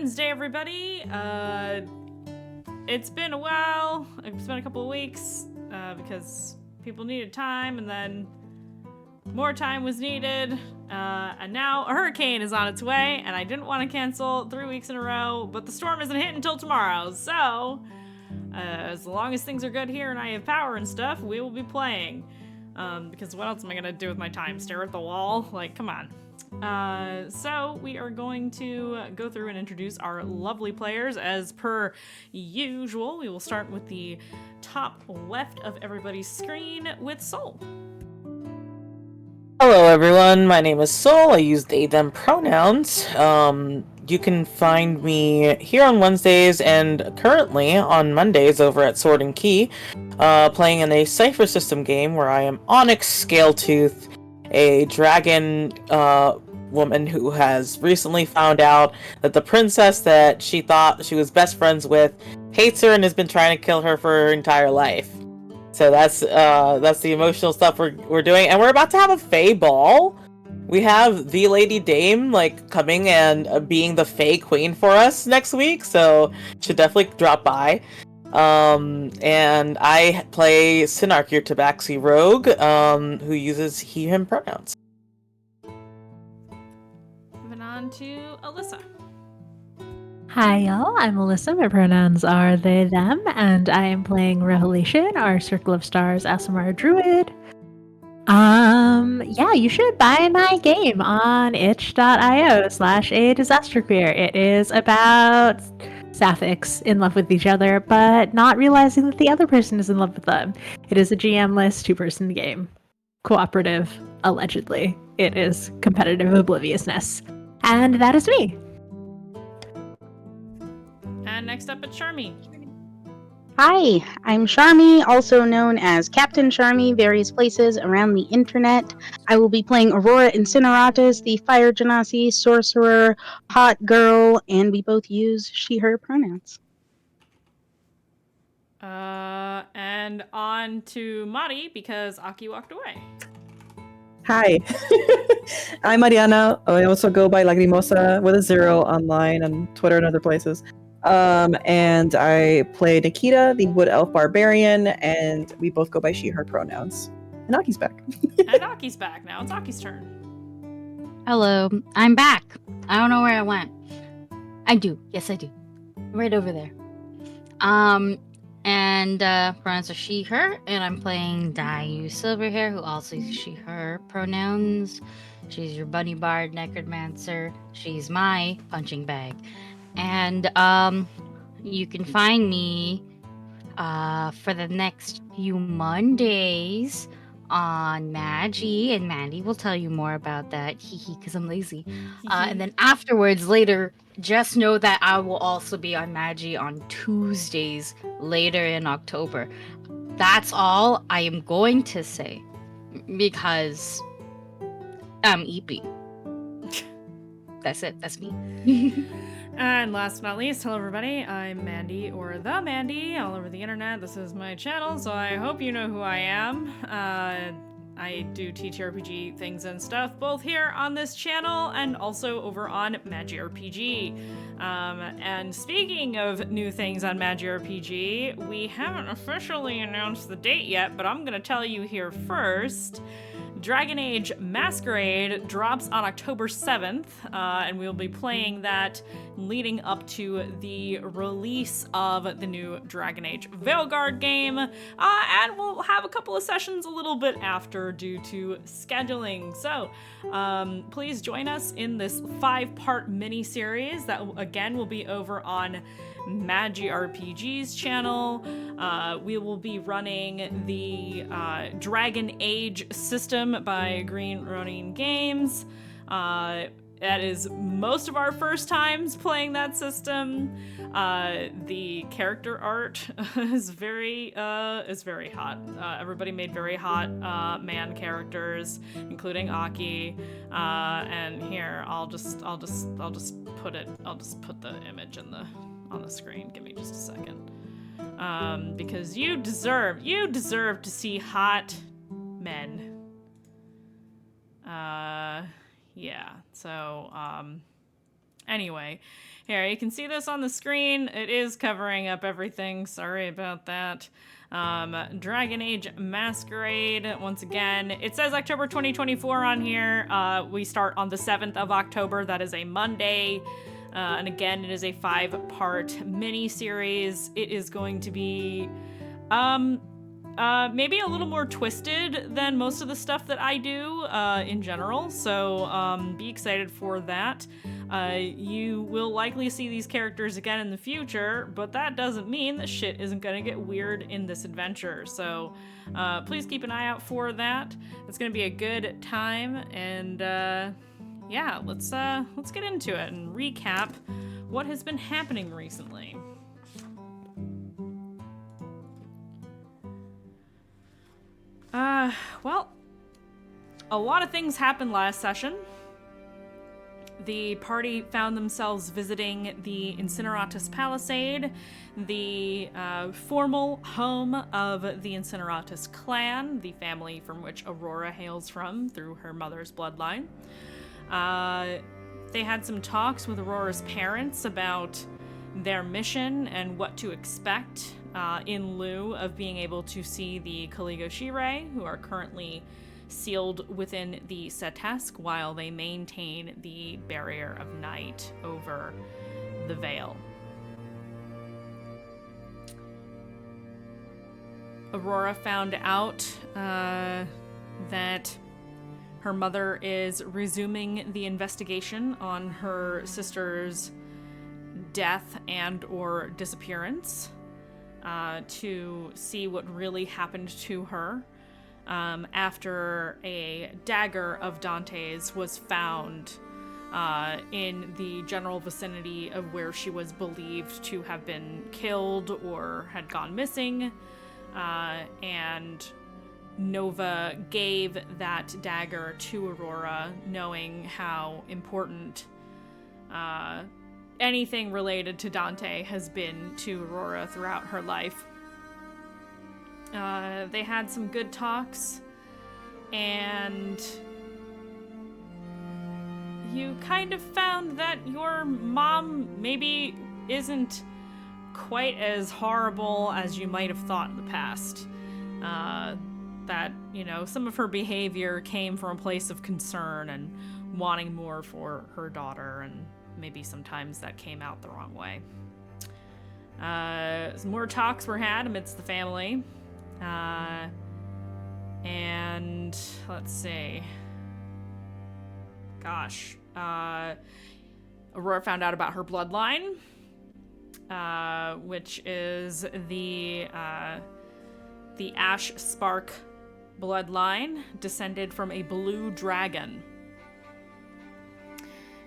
Wednesday, everybody. It's been a while. It's been a couple of weeks because people needed time, and then more time was needed. And now a hurricane is on its way, and I didn't want to cancel 3 weeks in a row, but the storm isn't hitting until tomorrow. So, as long as things are good here and I have power and stuff, we will be playing. Because what else am I gonna do with my time? Stare at the wall? Like, come on. So we are going to go through and introduce our lovely players as per usual. We will start with the top left of everybody's screen with Soul. Hello everyone, my name is Soul. I use they, them pronouns. You can find me here on Wednesdays and currently on Mondays over at Sword and Key, playing in a Cypher System game where I am Onyx Scaletooth, a dragon woman who has recently found out that the princess that she thought she was best friends with hates her and has been trying to kill her for her entire life. So that's the emotional stuff we're doing, and we're about to have a Fae ball. We have the Lady Dame coming and being the Fae Queen for us next week, so should definitely drop by. And I play Synarch, your Tabaxi rogue, who uses he/him pronouns. Moving on to Alyssa. Hi y'all, I'm Alyssa. My pronouns are they, them, and I am playing Revelation, our Circle of Stars Aasimar Druid. Yeah, you should buy my game on itch.io/a disaster queer. It is about sapphics in love with each other, but not realizing that the other person is in love with them. It is a GM-less 2-person game. Cooperative, allegedly. It is competitive obliviousness. And that is me. And next up it's Charmy. Hi, I'm Charmy, also known as Captain Charmy, various places around the internet. I will be playing Aurora Incineratus, the Fire Genasi, Sorcerer, Hot Girl, and we both use she/her pronouns. And on to Mari, because Aki walked away. Hi, I'm Mariana. I also go by Lagrimosa with a 0 online on Twitter and other places. And I play Nikita, the Wood Elf Barbarian, and we both go by she/her pronouns. And Aki's back. And Aki's back now. It's Aki's turn. Hello, I'm back. I don't know where I went. I do. Yes, I do. Right over there. And pronouns are she, her, and I'm playing Dayu Silverhair, who also uses she, her pronouns. She's your bunny bard necromancer. She's my punching bag. And you can find me for the next few Mondays on Magi, and Mandy will tell you more about that, because I'm lazy. And then afterwards, later, just know that I will also be on Magi on Tuesdays later in October. That's all I am going to say, because I'm EP. That's it. That's me. And last but not least, hello everybody, I'm Mandy, or the Mandy, all over the internet. This is my channel, so I hope you know who I am. I do teach RPG things and stuff, both here on this channel and also over on Magi RPG. And speaking of new things on Magi RPG, we haven't officially announced the date yet, but I'm gonna tell you here first. Dragon Age Masquerade drops on October 7th, and we'll be playing that leading up to the release of the new Dragon Age Veilguard game, and we'll have a couple of sessions a little bit after due to scheduling. So please join us in this 5-part mini-series that, again, will be over on Magi RPG's channel. We will be running the Dragon Age system by Green Ronin Games. That is most of our first times playing that system. The character art is very hot. Everybody made very hot man characters, including Aki. And here I'll just put the image on the screen. Give me just a second. Because you deserve to see hot men. Yeah, so Anyway, here, you can see this on the screen. It is covering up everything. Sorry about that. Dragon Age Masquerade, once again. It says October 2024 on here. We start on the 7th of October. That is a Monday. And again, it is a 5-part mini-series. It is going to be, maybe a little more twisted than most of the stuff that I do, in general. So, be excited for that. You will likely see these characters again in the future, but that doesn't mean that shit isn't gonna get weird in this adventure. So, please keep an eye out for that. It's gonna be a good time, and, yeah, let's get into it and recap what has been happening recently. Well, a lot of things happened last session. The party found themselves visiting the Incineratus Palisade, the formal home of the Incineratus clan, the family from which Aurora hails from through her mother's bloodline. They had some talks with Aurora's parents about their mission and what to expect in lieu of being able to see the Kaligo Shirei, who are currently sealed within the Setesk while they maintain the barrier of night over the veil. Aurora found out that her mother is resuming the investigation on her sister's death and or disappearance to see what really happened to her. After a dagger of Dante's was found in the general vicinity of where she was believed to have been killed or had gone missing, and Nova gave that dagger to Aurora, knowing how important anything related to Dante has been to Aurora throughout her life. They had some good talks, and you kind of found that your mom maybe isn't quite as horrible as you might have thought in the past. That, you know, some of her behavior came from a place of concern and wanting more for her daughter, and maybe sometimes that came out the wrong way. Some more talks were had amidst the family. And let's see. Gosh. Aurora found out about her bloodline, which is the Ash Spark bloodline, descended from a blue dragon.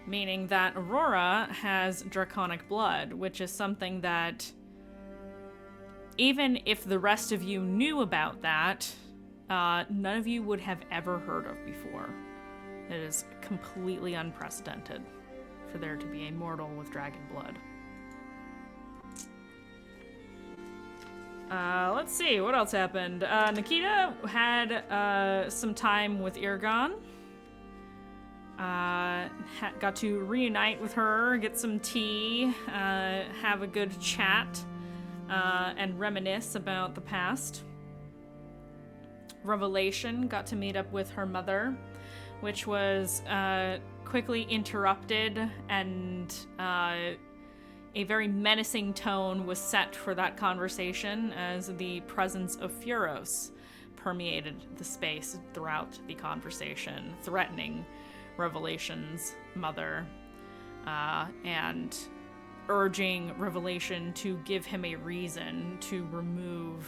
Meaning that Aurora has draconic blood, which is something that, even if the rest of you knew about that, none of you would have ever heard of before. It is completely unprecedented for there to be a mortal with dragon blood. Let's see, what else happened? Nikita had some time with Irgon. Got to reunite with her, get some tea, have a good chat, and reminisce about the past. Revelation got to meet up with her mother, which was quickly interrupted, and a very menacing tone was set for that conversation as the presence of Furos permeated the space throughout the conversation, threatening Revelation's mother, and urging Revelation to give him a reason to remove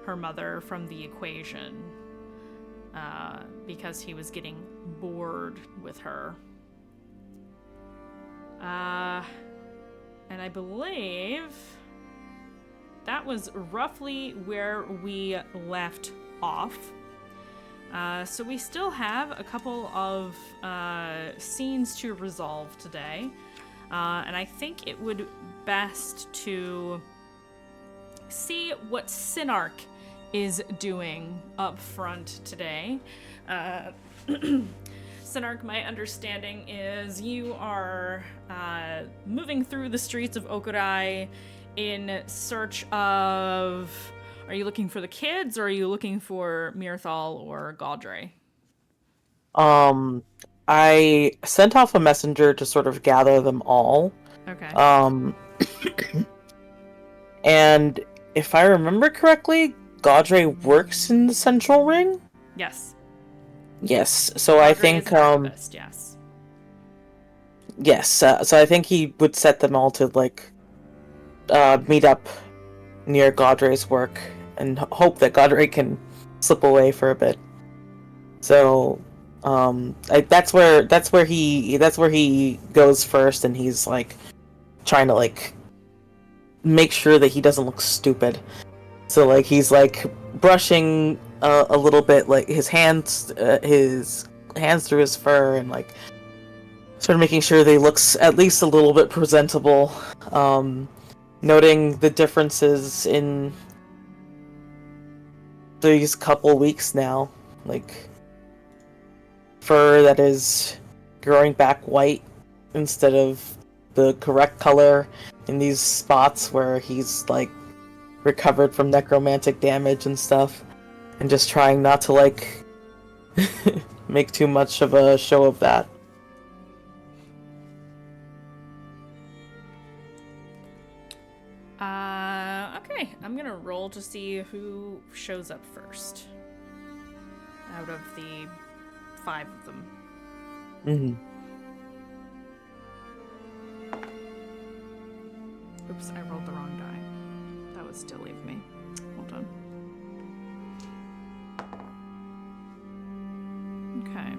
her mother from the equation, because he was getting bored with her. And I believe that was roughly where we left off. So we still have a couple of scenes to resolve today. And I think it would best to see what Synarch is doing up front today. Sinark, my understanding is you are moving through the streets of Okurai in search of... Are you looking for the kids, or are you looking for Mirthal or Gaudre? I sent off a messenger to sort of gather them all. Okay. And if I remember correctly, Gaudre works in the Central Ring? Yes. Yes, so Gaudre I is think, an activist, yes. yes, so I think he would set them all to, like, meet up near Gaudre's work and hope that Gaudre can slip away for a bit. So, that's where he goes first, and he's, like, trying to, like, make sure that he doesn't look stupid. So, like, he's, like, brushing a little bit, like, his hands through his fur, and, like, sort of making sure that he looks at least a little bit presentable. Noting the differences in these couple weeks now. Like, fur that is growing back white instead of the correct color in these spots where he's, like, recovered from necromantic damage and stuff, and just trying not to, like, make too much of a show of that. Okay, I'm gonna roll to see who shows up first out of the 5 of them. Mm-hmm. Oops, I rolled the wrong die. That was still leave me. Hold on. Okay.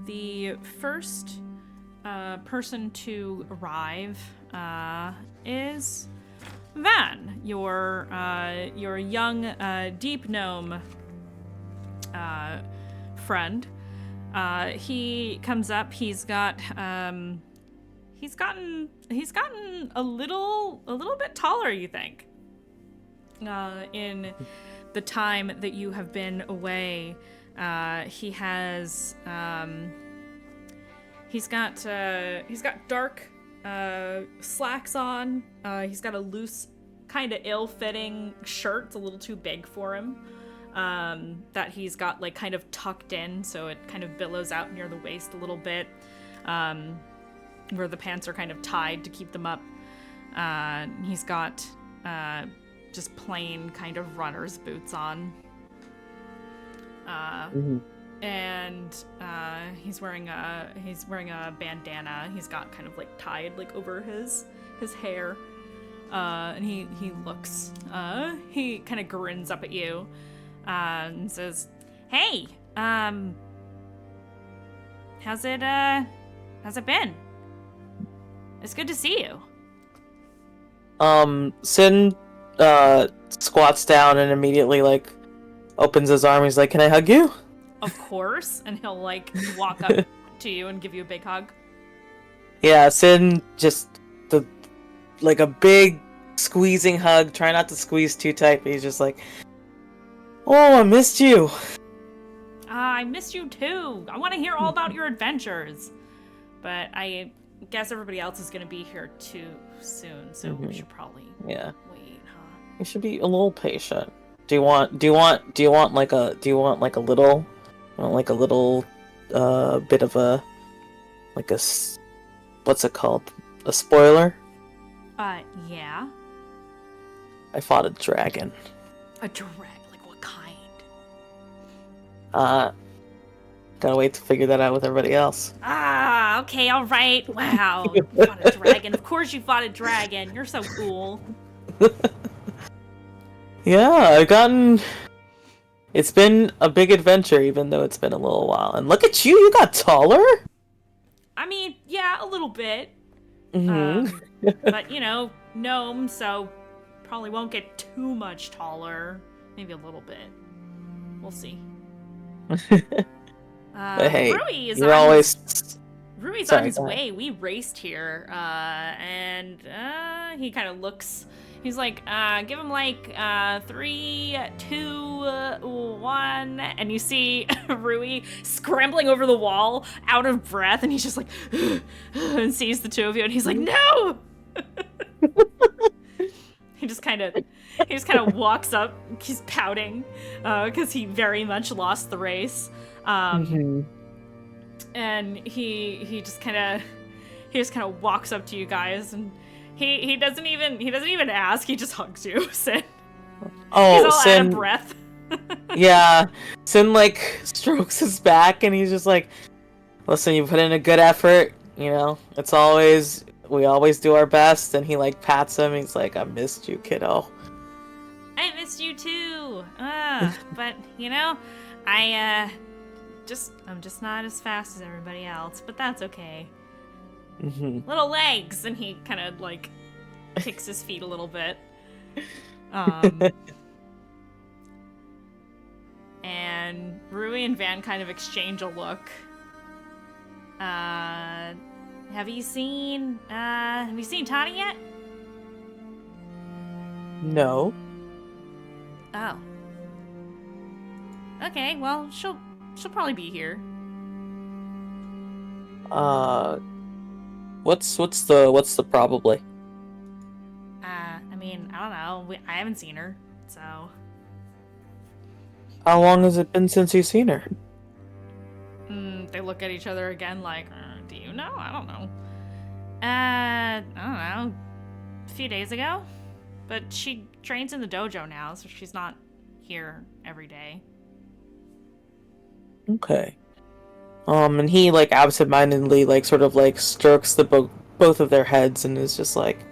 The first person to arrive is Van, your young deep gnome friend. He comes up. He's gotten a little bit taller, you think, in the time that you have been away. He has he's got dark slacks on. He's got a loose, kind of ill-fitting shirt. It's a little too big for him. That he's got, like, kind of tucked in, so it kind of billows out near the waist a little bit, where the pants are kind of tied to keep them up. He's got just plain kind of runner's boots on. And he's wearing a bandana. He's got kind of, like, tied, like, over his hair. And he looks, he kind of grins up at you. And says, "Hey, how's it been? It's good to see you." Sin squats down and immediately, like, opens his arm. He's like, "Can I hug you?" Of course, and he'll, like, walk up to you and give you a big hug. Yeah, Sin just like a big squeezing hug. Try not to squeeze too tight, but he's just like, "Oh, I missed you." I missed you too. I want to hear all about your adventures. But I guess everybody else is going to be here too soon, so we should probably wait, huh? You should be a little patient. Do you want like a little bit of a, like, a, what's it called? A spoiler? Yeah. I fought a dragon. A dragon? Like, what kind? Gotta wait to figure that out with everybody else. Okay, alright. Wow. You fought a dragon. Of course you fought a dragon. You're so cool. Yeah, it's been a big adventure, even though it's been a little while. And look at you got taller? I mean, yeah, a little bit. Mm-hmm. But, you know, gnome, so probably won't get too much taller. Maybe a little bit. We'll see. Hey, Rui is you're always... Rui's on his way. We raced here, and he kind of looks He's like, give him like 3, 2, 1, and you see Rui scrambling over the wall, out of breath, and he's just like, and sees the two of you, and he's like, no! He just kind of walks up. He's pouting because he very much lost the race, and he just kind of walks up to you guys, and he doesn't even ask. He just hugs you. Sin. Oh, he's all Sin. out of breath. Yeah, Sin like strokes his back, and he's just like, "Listen, you put in a good effort. You know, we always do our best." And he like pats him. He's like, "I missed you, kiddo." I missed you too. But you know, I'm just not as fast as everybody else. But that's okay. Little legs, and he kind of like kicks his feet a little bit. And Rui and Van kind of exchange a look. Have you seen Tani yet? No. Oh. Okay, well, she'll probably be here. What's the probably? I mean, I don't know. I haven't seen her, so. How long has it been since you've seen her? They look at each other again like, do you know? I don't know. I don't know. A few days ago? But she trains in the dojo now, so she's not here every day. Okay. And he like absentmindedly like sort of like strokes both of their heads and is just like,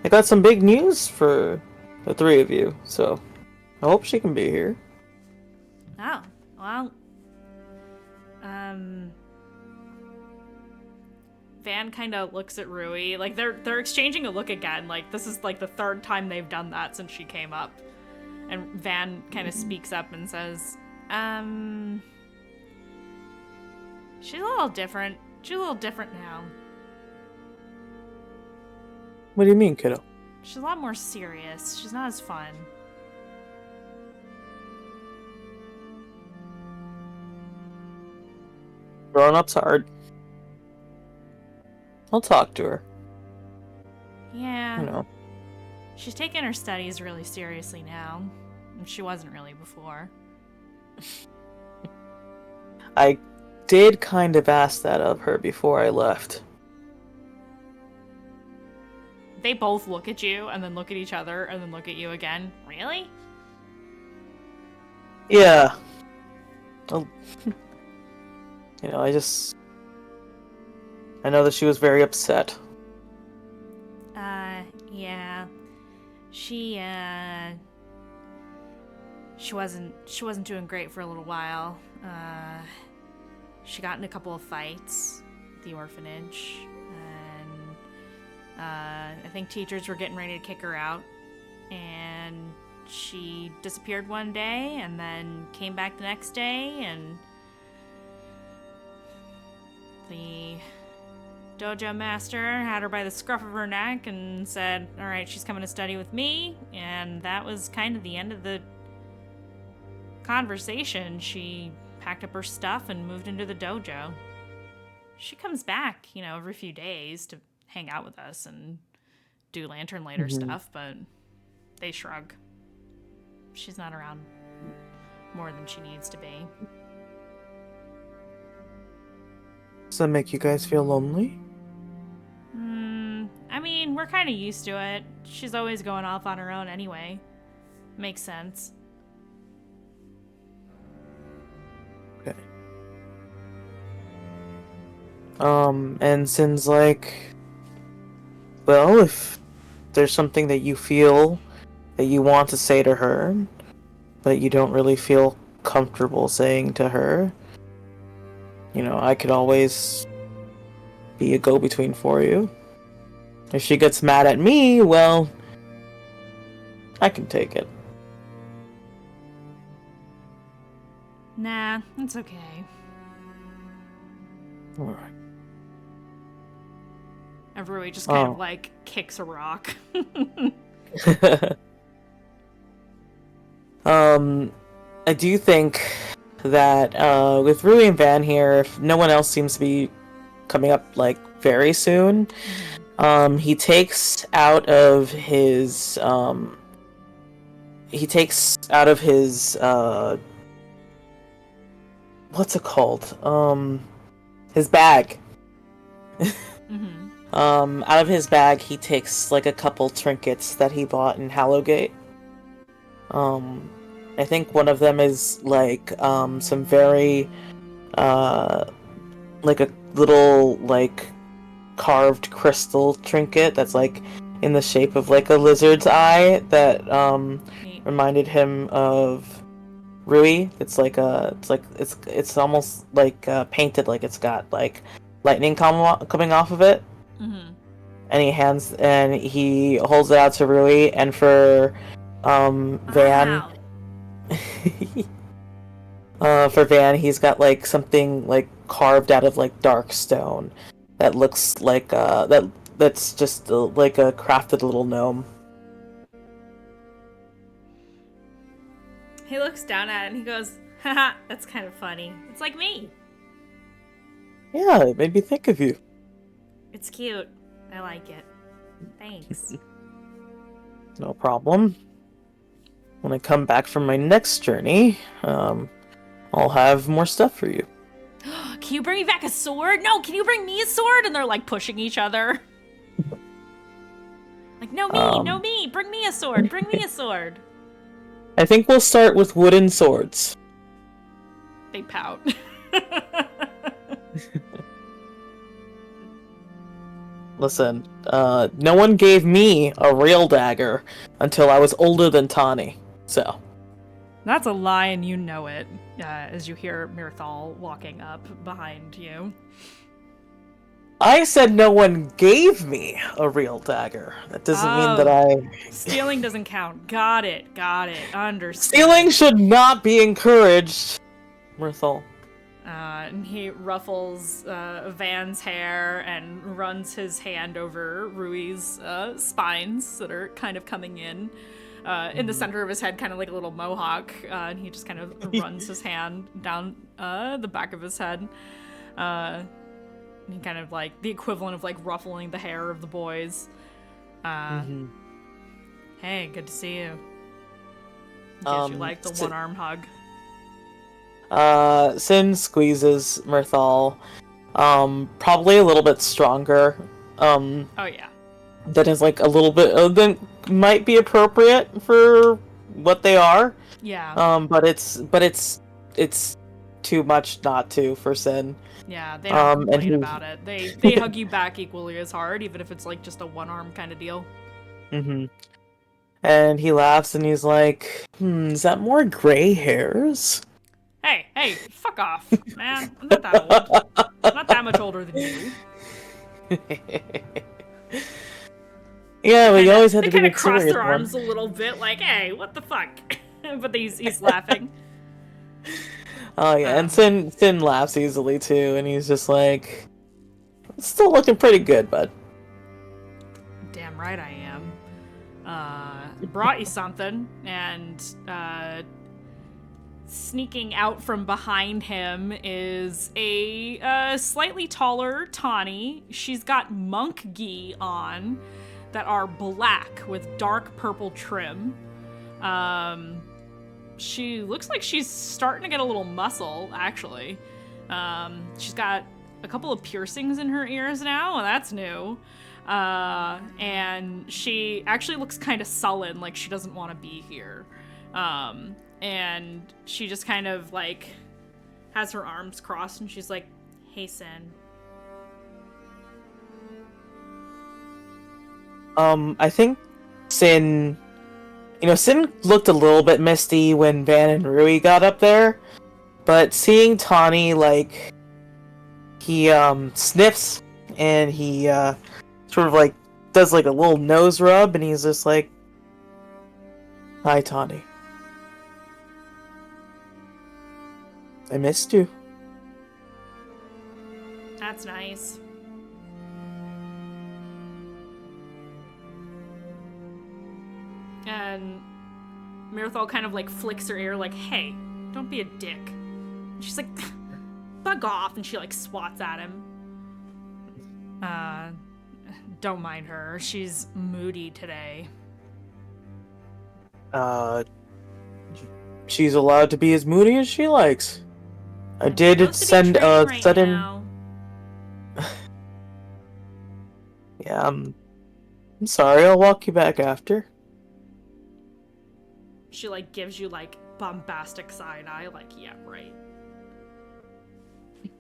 I got some big news for the three of you, so I hope she can be here. Oh, well, Van kind of looks at Rui, like they're exchanging a look again, like this is like the third time they've done that since she came up. And Van kind of speaks up and says, she's a little different. She's a little different now. What do you mean, kiddo? She's a lot more serious. She's not as fun. Growing up's hard. I'll talk to her. Yeah. You know. She's taking her studies really seriously now. And she wasn't really before. I did kind of ask that of her before I left. They both look at you, and then look at each other, and then look at you again. Really? Yeah. Well, you know, I know that she was very upset. Yeah. She wasn't doing great for a little while. She got in a couple of fights at the orphanage, and I think teachers were getting ready to kick her out, and she disappeared one day and then came back the next day, and the dojo master had her by the scruff of her neck and said, all right, she's coming to study with me. And that was kind of the end of the conversation. She packed up her stuff and moved into the dojo. She comes back, you know, every few days to hang out with us and do Lantern Later stuff, but they shrug. She's not around more than she needs to be. Does that make you guys feel lonely? I mean, we're kind of used to it. She's always going off on her own anyway. Makes sense. Okay. And Sin's like, well, if there's something that you feel that you want to say to her, but you don't really feel comfortable saying to her, you know, I could always be a go-between for you. If she gets mad at me, well, I can take it. Nah, it's okay. Alright. And Rui just kind of like kicks a rock. I do think that with Rui and Van here, if no one else seems to be coming up like very soon, he takes out of his what's it called? His bag. Out of his bag, he takes like a couple trinkets that he bought in Hallowgate. I think one of them is like some very like a little like carved crystal trinket that's like in the shape of like a lizard's eye that reminded him of Rui. It's almost like painted like it's got like lightning coming off of it. And he holds it out to Rui, and for Van for Van, he's got like something like carved out of like dark stone that looks like that's just like a crafted little gnome. He looks down at it and he goes, haha, that's kind of funny. It's like me. Yeah, it made me think of you. It's cute. I like it. Thanks. No problem. When I come back from my next journey, I'll have more stuff for you. Can you bring me back a sword? No, can you bring me a sword? And they're like pushing each other. Like, no me, bring me a sword, bring me a sword. I think we'll start with wooden swords. They pout. Listen, no one gave me a real dagger until I was older than Tani, so. That's a lie and you know it, as you hear Mirthal walking up behind you. I said no one gave me a real dagger. That doesn't mean that I... Stealing doesn't count. Got it. Understood. Stealing should not be encouraged, Mirthal. And he ruffles Van's hair and runs his hand over Rui's spines that are kind of coming in. In the center of his head, kind of like a little mohawk, and he just kind of runs his hand down the back of his head. He kind of like the equivalent of like ruffling the hair of the boys. Hey, good to see you. Gives you like the one-arm hug. Sin squeezes Mirthal, probably a little bit stronger. Oh yeah. That is like a little bit that might be appropriate for what they are. Yeah. But it's too much not to for Sin. Yeah, they don't complain about it. They hug you back equally as hard, even if it's like just a one-arm kind of deal. And he laughs and he's like, is that more gray hairs? Hey, fuck off, man. I'm not that old. I'm not that much older than you. Yeah, but you always had to be They kind of cross serious their one. arms a little bit, like, hey, what the fuck? But he's laughing. Oh yeah, and Sin laughs easily too, and he's just like, it's still looking pretty good, bud. Damn right I am. Brought you something, and sneaking out from behind him is a slightly taller Tawny. She's got monk gi on that are black with dark purple trim. She looks like she's starting to get a little muscle, actually. She's got a couple of piercings in her ears now, and that's new. And she actually looks kind of sullen, like she doesn't want to be here. And she just kind of, like, has her arms crossed, and she's like, hey, Sin. I think Sin looked a little bit misty when Van and Rui got up there, but seeing Tawny, like, he sniffs and he sort of like does like a little nose rub, and he's just like, hi, Tawny. I missed you. That's nice. And Mirthal kind of, like, flicks her ear, like, hey, don't be a dick. And she's like, bug off, and she, like, swats at him. Don't mind her. She's moody today. She's allowed to be as moody as she likes. I I'm did supposed to be send a training right sudden... now. Yeah, I'm sorry, I'll walk you back after. She, like, gives you, like, bombastic side eye, like, yeah, right. I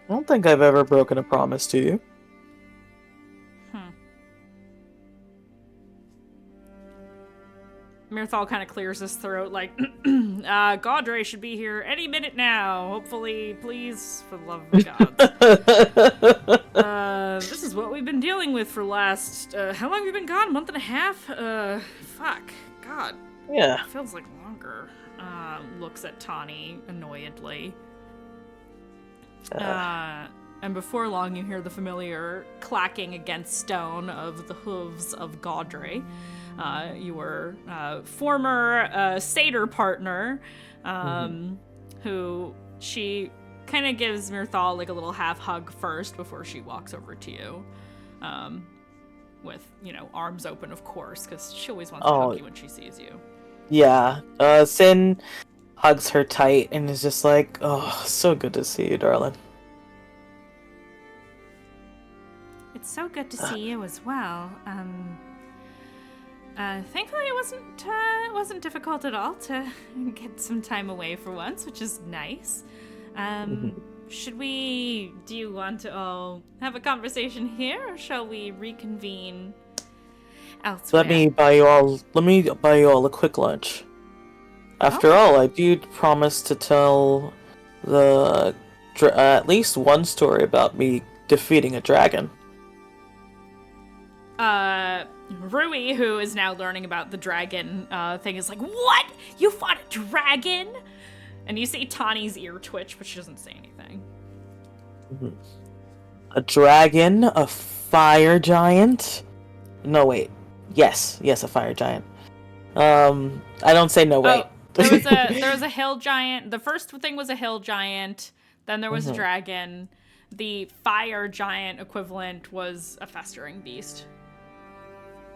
don't think I've ever broken a promise to you. Mirthal kind of clears his throat, like, Gaudre should be here any minute now. Hopefully, please, for the love of God. This is what we've been dealing with for last, how long have you been gone? A month and a half? Fuck. God. Yeah. It feels like longer. Looks at Tawny annoyedly. And before long, you hear the familiar clacking against stone of the hooves of Gaudre. Your former satyr partner, who she kind of gives Mirthal like a little half hug first before she walks over to you, with, you know, arms open, of course, because she always wants to hug you when she sees you. Yeah, Sin hugs her tight and is just like, oh, so good to see you, darling. It's so good to see you as well. Thankfully it wasn't difficult at all to get some time away for once, which is nice. Do you want to all have a conversation here, or shall we reconvene elsewhere? Let me buy you all a quick lunch. After all, I do promise to tell at least one story about me defeating a dragon. Rui, who is now learning about the dragon thing, is like, what? You fought a dragon? And you see Tawny's ear twitch, but she doesn't say anything. A dragon? A fire giant? No, wait. Yes, a fire giant. I don't say no, wait. There was a hill giant. The first thing was a hill giant. Then there was a dragon. The fire giant equivalent was a festering beast.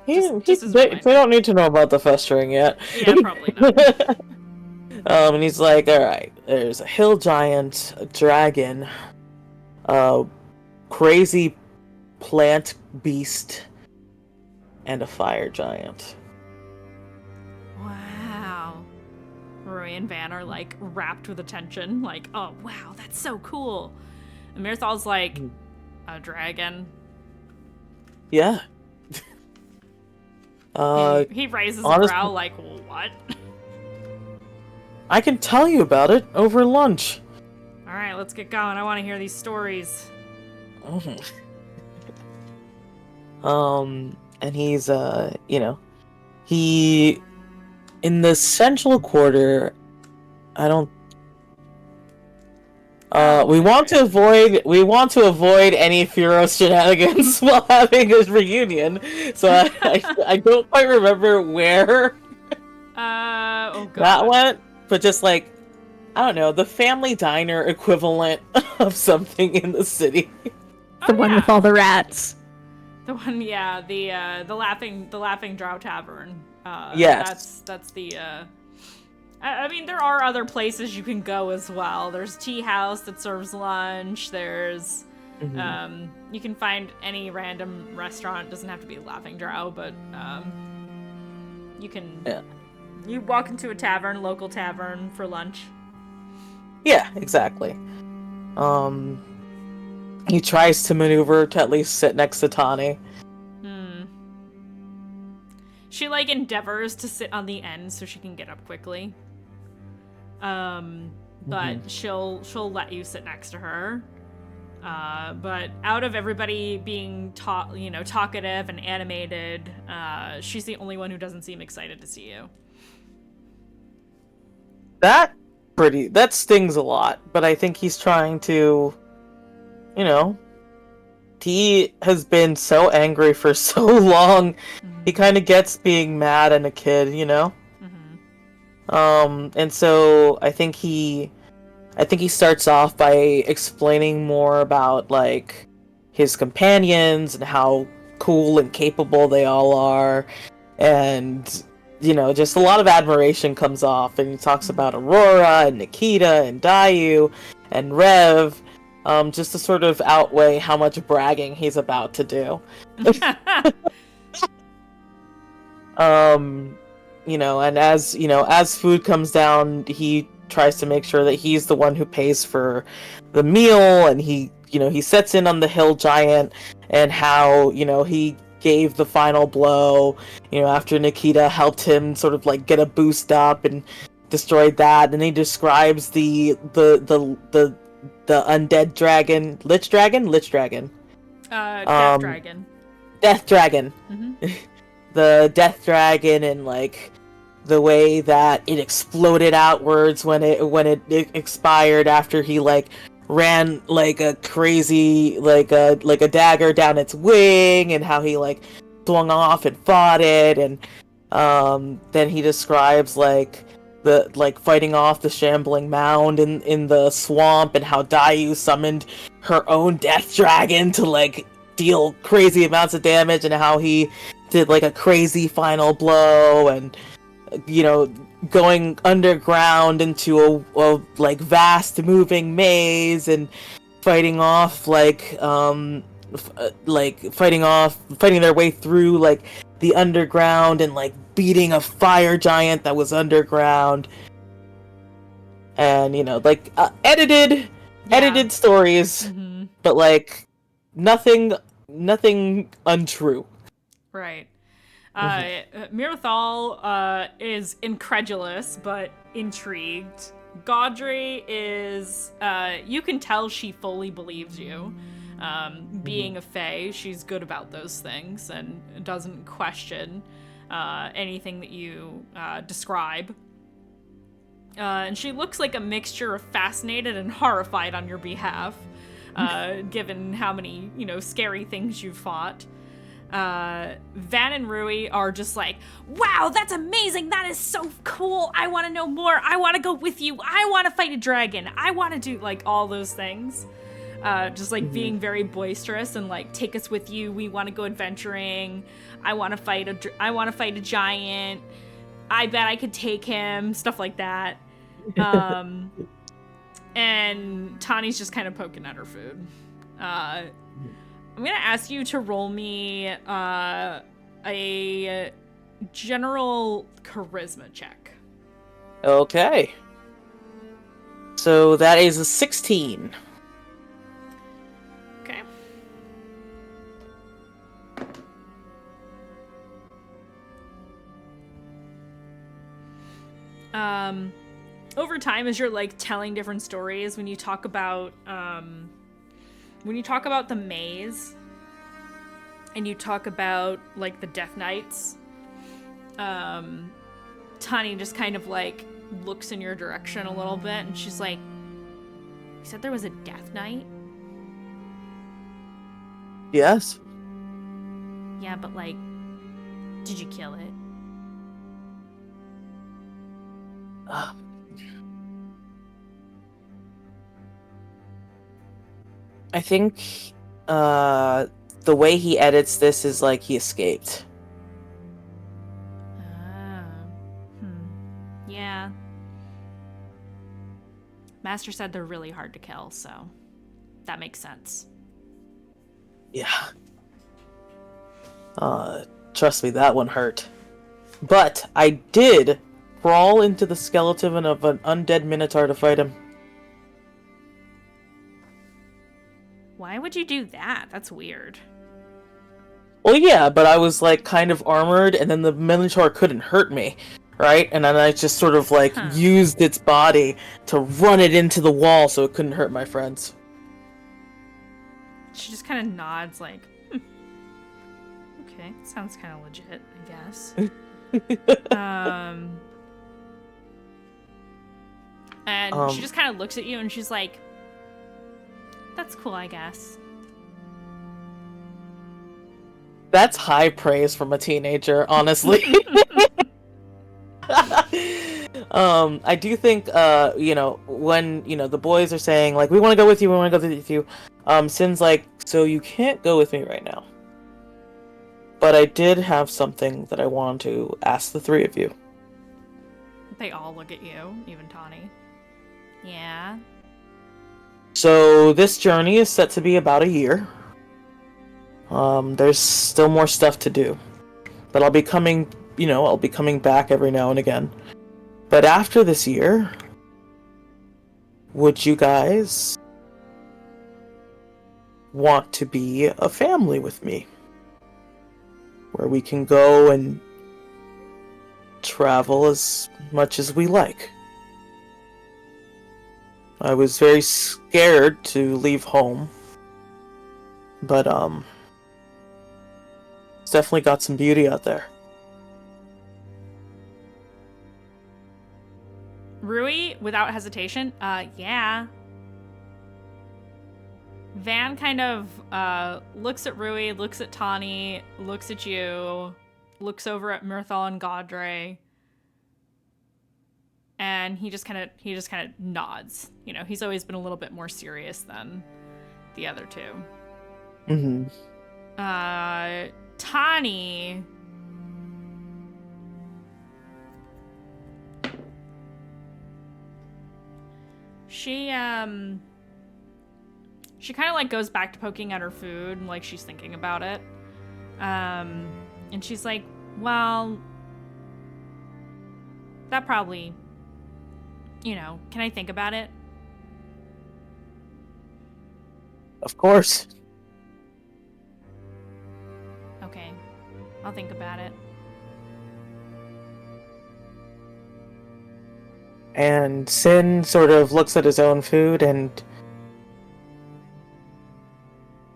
They don't need to know about the festering yet. Yeah, probably not. And he's like, alright, there's a hill giant, a dragon, a crazy plant beast, and a fire giant. Wow. Rui and Van are like wrapped with attention, like, oh wow, that's so cool. And Mirthal's like, a dragon? Yeah. He raises a brow like, what? I can tell you about it over lunch. Alright, let's get going. I want to hear these stories. And he's, he, in the central quarter, we want to avoid any Furos shenanigans while having a reunion, so I don't quite remember where that went, but just like, I don't know, the family diner equivalent of something in the city. The one with all the rats. The one, the laughing drow tavern. Yes. That's the. I mean, there are other places you can go as well. There's Tea House that serves lunch. There's, you can find any random restaurant. It doesn't have to be Laughing Drow, but you can. Yeah. You walk into a tavern, local tavern, for lunch. Yeah, exactly. He tries to maneuver to at least sit next to Tani. She like endeavors to sit on the end so she can get up quickly. But she'll let you sit next to her. But out of everybody being talkative and animated, she's the only one who doesn't seem excited to see you. That stings a lot, but I think he's trying to, he has been so angry for so long. He kind of gets being mad and a kid, you know? And so I think he starts off by explaining more about like his companions and how cool and capable they all are, and you know, just a lot of admiration comes off, and he talks about Aurora and Nikita and Dayu and Rev, just to sort of outweigh how much bragging he's about to do. You know, and as you know, as food comes down, he tries to make sure that he's the one who pays for the meal, and he, you know, he sets in on the hill giant and how, you know, he gave the final blow, you know, after Nikita helped him sort of like get a boost up and destroyed that. And he describes the undead dragon, Lich Dragon, Death Dragon. The Death Dragon, and like the way that it exploded outwards when it expired after he like ran like a crazy like a dagger down its wing, and how he like swung off and fought it, and then he describes like the like fighting off the shambling mound in the swamp, and how Dayu summoned her own Death Dragon to like deal crazy amounts of damage, and how he did like a crazy final blow, and you know, going underground into a like vast moving maze, and fighting off like fighting their way through like the underground, and like beating a fire giant that was underground, and you know, like edited stories, but like nothing untrue. Right. Mirathal is incredulous but intrigued. Gaudry is, you can tell she fully believes you. Being a fae, she's good about those things and doesn't question anything that you describe. And she looks like a mixture of fascinated and horrified on your behalf, given how many, you know, scary things you've fought. Van and Rui are just like, wow, that's amazing, that is so cool, I want to know more, I want to go with you, I want to fight a dragon, I want to do like all those things, just like being very boisterous and like, take us with you, we want to go adventuring, I want to fight a giant, I bet I could take him, stuff like that. And Tani's just kind of poking at her food. I'm gonna ask you to roll me a general charisma check. Okay. So that is a 16. Okay. Over time, as you're like telling different stories, when you talk about the maze, and you talk about, like, the Death Knights, Tani just kind of, like, looks in your direction a little bit, and she's like, you said there was a Death Knight? Yes. Yeah, but, like, did you kill it? I think the way he edits this is like he escaped. Yeah. Master said they're really hard to kill, so that makes sense. Yeah. Trust me, that one hurt. But I did crawl into the skeleton of an undead minotaur to fight him. Why would you do that? That's weird. Well, yeah, but I was, like, kind of armored, and then the minotaur couldn't hurt me, right? And then I just sort of, like, used its body to run it into the wall so it couldn't hurt my friends. She just kind of nods, like, okay, sounds kind of legit, I guess. And she just kind of looks at you, and she's like, that's cool, I guess. That's high praise from a teenager, honestly. I do think, when, the boys are saying, like, we want to go with you, we want to go with you, Sin's like, so you can't go with me right now. But I did have something that I want to ask the three of you. They all look at you, even Tawny. Yeah. So this journey is set to be about a year. There's still more stuff to do. But I'll be coming back every now and again. But after this year, would you guys want to be a family with me? Where we can go and travel as much as we like. I was very scared to leave home. But, it's definitely got some beauty out there. Rui, without hesitation, yeah. Van kind of looks at Rui, looks at Tawny, looks at you, looks over at Mirthal and Gaudre, and he just kind of nods. You know, he's always been a little bit more serious than the other two. Mm-hmm. Tawny. She kind of like goes back to poking at her food, like she's thinking about it. And she's like, well, that probably, can I think about it? Of course. Okay, I'll think about it. And Sin sort of looks at his own food and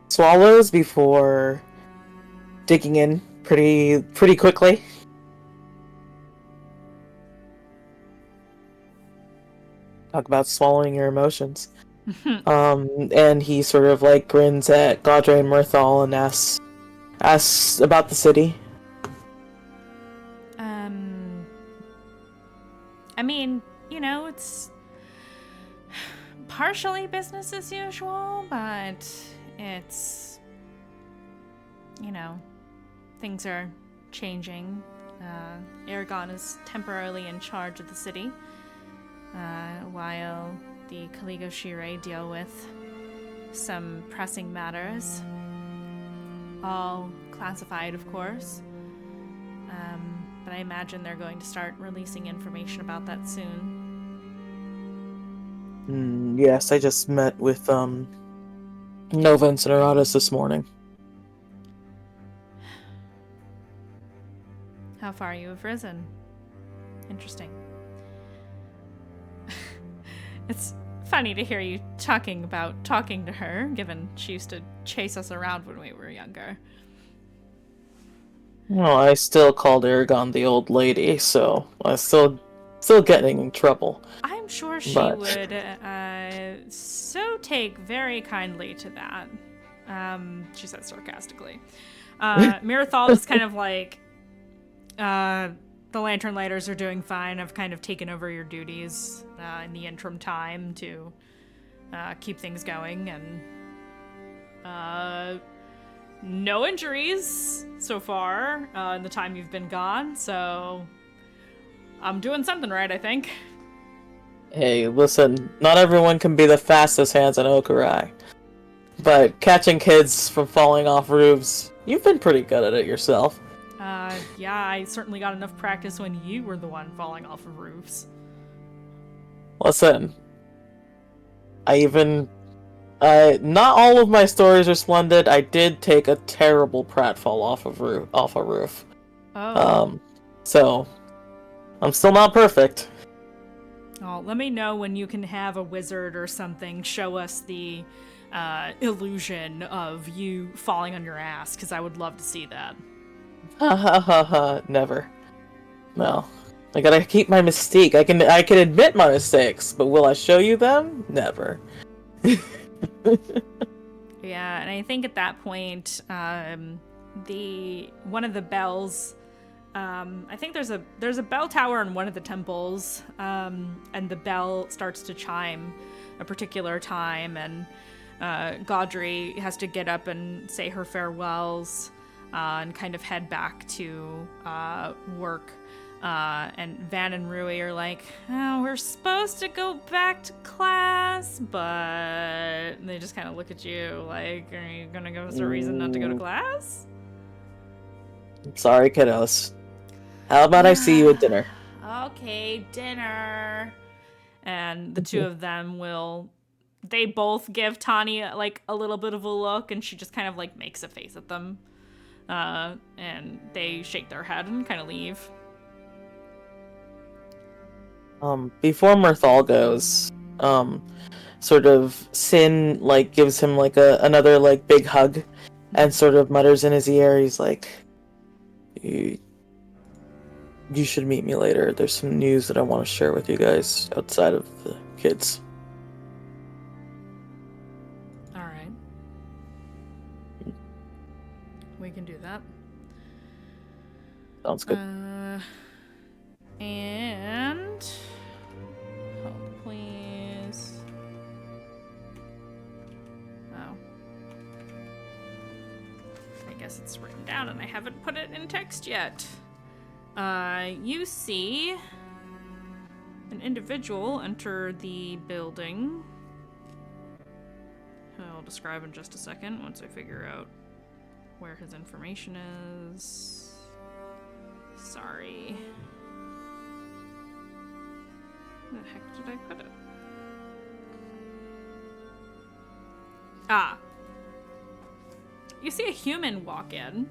swallows before digging in pretty quickly. Talk about swallowing your emotions. And he sort of like grins at Gaudre and Mirthal and asks about the city. I mean, it's partially business as usual, but it's, things are changing. Aragon is temporarily in charge of the city, while the Caligo Shire deal with some pressing matters, all classified, of course. But I imagine they're going to start releasing information about that soon. Yes, I just met with Nova and Cineratus this morning. How far you have risen. Interesting. It's funny to hear you talking to her, given she used to chase us around when we were younger. Well, I still called Aragon the old lady, so I'm still getting in trouble. I'm sure she would so take very kindly to that. She said sarcastically. Mirthal is kind of like, the Lantern Lighters are doing fine. I've kind of taken over your duties in the interim time to keep things going, and no injuries so far in the time you've been gone, so I'm doing something right, I think. Hey, listen, not everyone can be the fastest hands in Okurai. But catching kids from falling off roofs, you've been pretty good at it yourself. Yeah, I certainly got enough practice when you were the one falling off of roofs. Listen, not all of my stories are splendid. I did take a terrible pratfall off a roof. Oh. So I'm still not perfect. Oh, let me know when you can have a wizard or something show us the illusion of you falling on your ass, because I would love to see that. Ha ha ha ha, never. No. I gotta keep my mystique. I can admit my mistakes, but will I show you them? Never. Yeah, and I think at that point, one of the bells. I think there's a bell tower in one of the temples, and the bell starts to chime a particular time, and Gaudry has to get up and say her farewells and kind of head back to work. And Van and Rui are like, oh, we're supposed to go back to class, but they just kind of look at you like, are you gonna give us a reason not to go to class? Sorry, kiddos. How about I see you at dinner? Okay, dinner. And the two of them they both give Tanya like a little bit of a look, and she just kind of like makes a face at them. And they shake their head and kind of leave. Before Mirthal goes, sort of Sin like gives him like another like big hug, and sort of mutters in his ear. He's like, "You should meet me later. There's some news that I want to share with you guys outside of the kids." All right, we can do that. Sounds good. And hold, please. Oh, I guess it's written down and I haven't put it in text yet. You see an individual enter the building. I'll describe in just a second once I figure out where his information is. Sorry. Where the heck did I put it? Ah. You see a human walk in.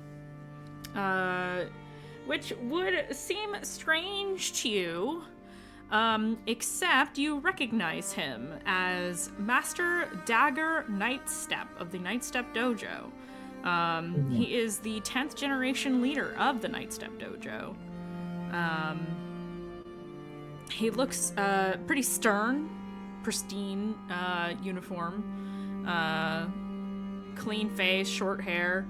Which would seem strange to you, except you recognize him as Master Dagger Nightstep of the Nightstep Dojo. He is the 10th generation leader of the Nightstep Dojo. He looks pretty stern, pristine uniform, clean face, short hair.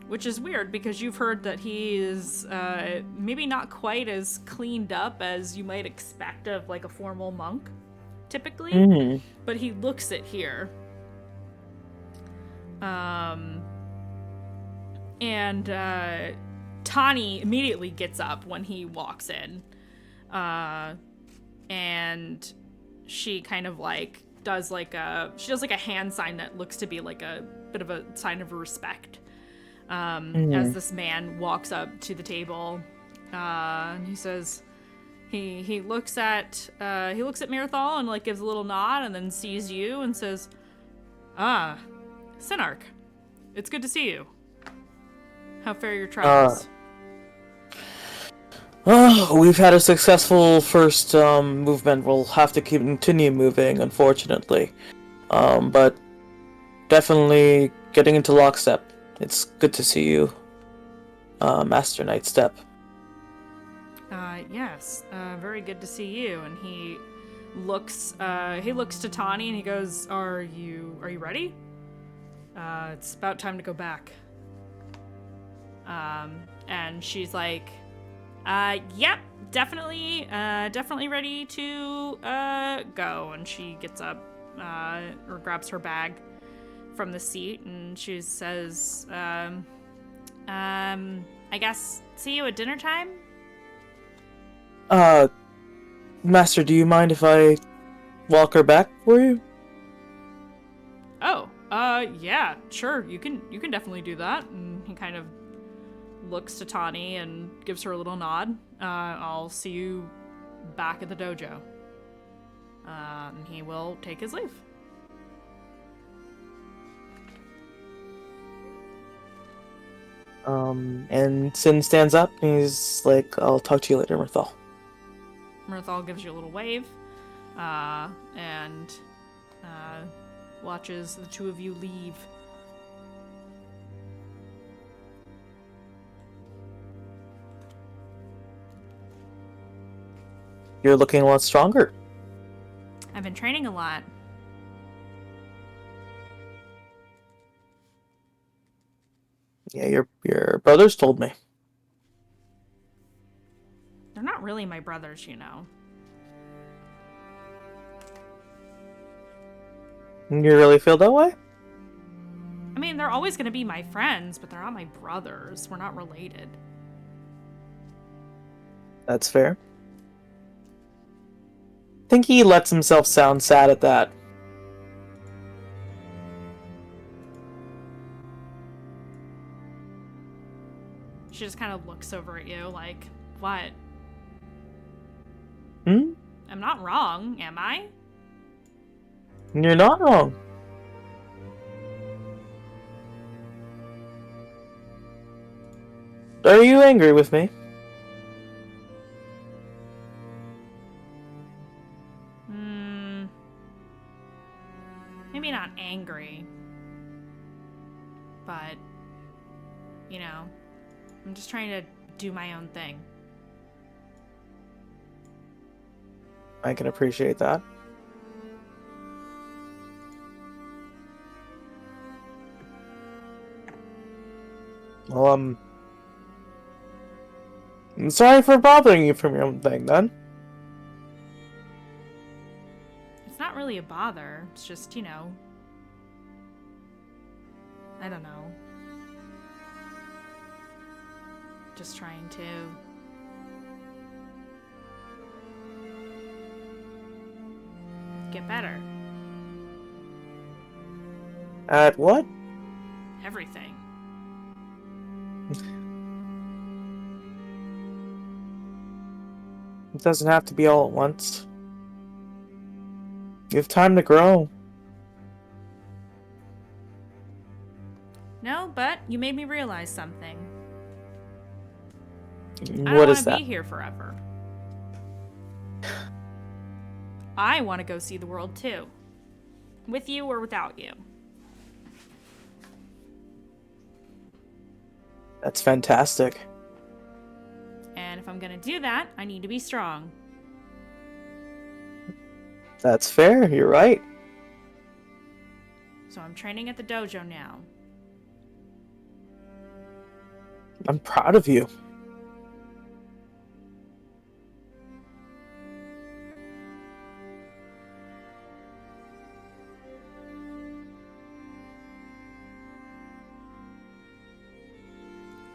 Which is weird because you've heard that he is maybe not quite as cleaned up as you might expect of like a formal monk, typically, but he looks it here. And Tani immediately gets up when he walks in, and she kind of like does like a hand sign that looks to be like a bit of a sign of respect. As this man walks up to the table, and he says, he looks at Mirthal and like gives a little nod, and then sees you and says, "Ah, Sinark, it's good to see you. How fare your travels?" We've had a successful first movement. We'll have to continue moving, unfortunately, but definitely getting into lockstep. It's good to see you, Master Nightstep. Yes, very good to see you. And he looks to Tani and he goes, Are you ready? It's about time to go back. And she's like, yep, definitely ready to go. And she gets up, or grabs her bag from the seat, and she says, I guess see you at dinner time? Master, do you mind if I walk her back for you? Oh, yeah, sure, you can definitely do that. And he kind of looks to Tani and gives her a little nod. I'll see you back at the dojo. And he will take his leave. And Sin stands up and he's like, I'll talk to you later, Mirthal. Mirthal gives you a little wave, and watches the two of you leave. You're looking a lot stronger. I've been training a lot. Yeah, your brothers told me. They're not really my brothers, you know. You really feel that way? I mean, they're always going to be my friends, but they're not my brothers. We're not related. That's fair. I think he lets himself sound sad at that. She just kind of looks over at you like, what? Hmm? I'm not wrong, am I? You're not wrong. Are you angry with me? Maybe not angry. But, you know, I'm just trying to do my own thing. I can appreciate that. Well, I'm sorry for bothering you from your own thing, then. It's not really a bother. It's just, you know, I don't know. Just trying to get better. At what? Everything. It doesn't have to be all at once. You have time to grow. No, but you made me realize something. I What don't want is to that? be here forever. I want to go see the world too. With you or without you. That's fantastic. And if I'm gonna do that, I need to be strong. That's fair, you're right. So I'm training at the dojo now. I'm proud of you.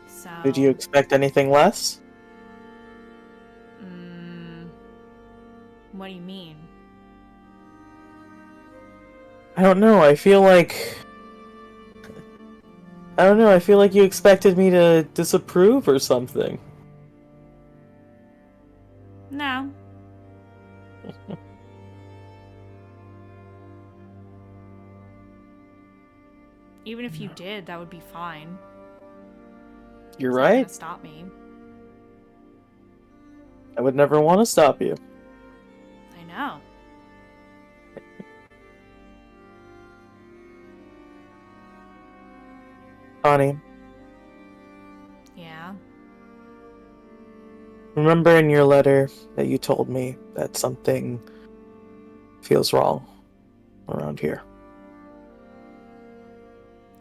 So Did you expect anything less? what do you mean? I don't know, I feel like you expected me to disapprove or something. No. Even if you did, that would be fine. You're It's not right. gonna stop me. I would never want to stop you. I know. Connie, Yeah. remember in your letter that you told me that something feels wrong around here?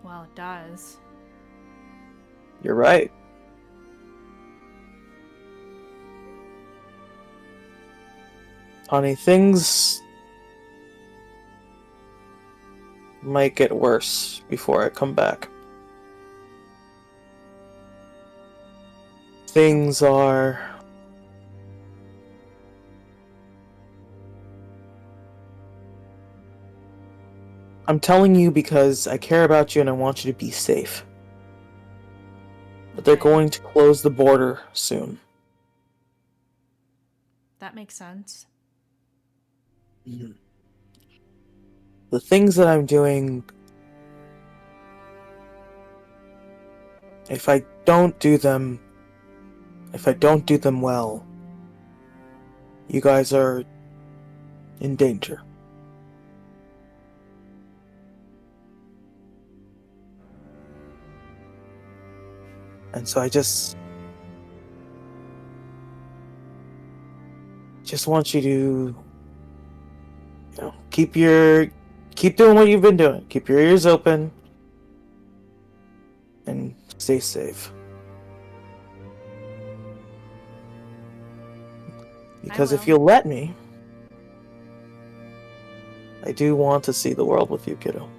Well, it does. You're right. Connie, things might get worse before I come back. Things are... I'm telling you because I care about you and I want you to be safe. But they're Okay. going to close the border soon. That makes sense. The things that I'm doing, if I don't do them well, you guys are in danger. And so I just want you to, keep doing what you've been doing. Keep your ears open and stay safe. Because if will. you'll let me, I do want to see the world with you, kiddo.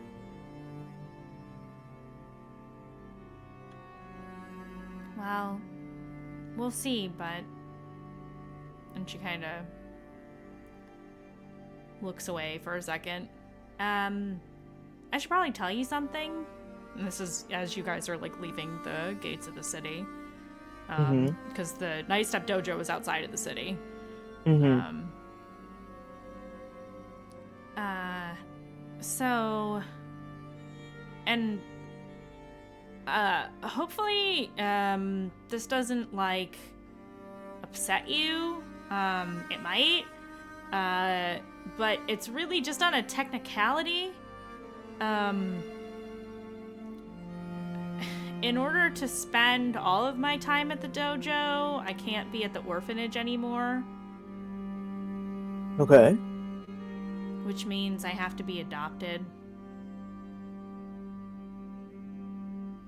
Well, we'll see, but... And she kind of looks away for a second. I should probably tell you something. And this is as you guys are, like, leaving the gates of the city. Because the Night Step Dojo is outside of the city. So... And... hopefully, this doesn't, like, upset you. It might. But it's really just on a technicality. In order to spend all of my time at the dojo, I can't be at the orphanage anymore. Okay. Which means I have to be adopted.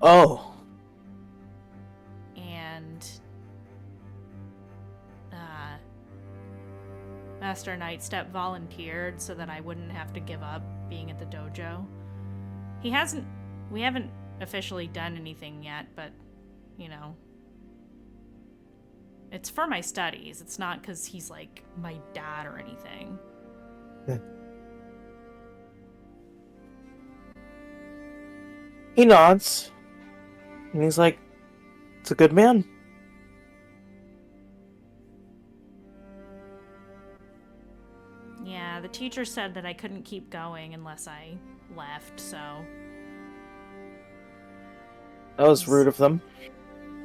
Oh. And Master Nightstep volunteered so that I wouldn't have to give up being at the dojo. We haven't officially done anything yet, but, you know, it's for my studies. It's not because he's, like, my dad or anything. He nods. And he's like, it's a good man. Yeah, the teacher said that I couldn't keep going unless I left, so... That was rude of them.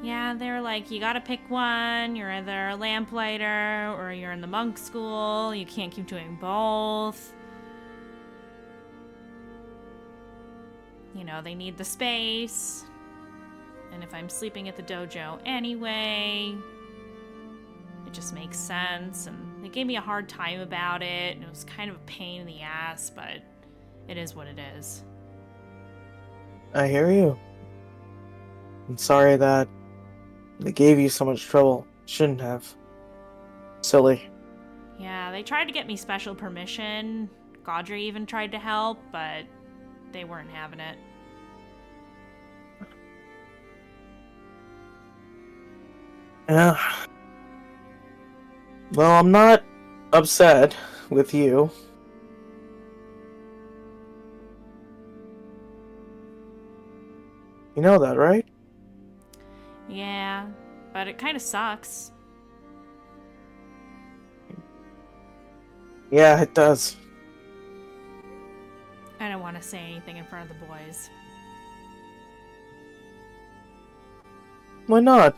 Yeah, they were like, you gotta pick one. You're either a lamplighter or you're in the monk school. You can't keep doing both. You know, they need the space. And if I'm sleeping at the dojo anyway, it just makes sense. And they gave me a hard time about it. And it was kind of a pain in the ass, but it is what it is. I hear you. I'm sorry that they gave you so much trouble. Shouldn't have. Silly. Yeah, they tried to get me special permission. Gaudry even tried to help, but they weren't having it. Yeah. Well, I'm not upset with you. You know that, right? Yeah, but it kind of sucks. Yeah, it does. I don't want to say anything in front of the boys. Why not?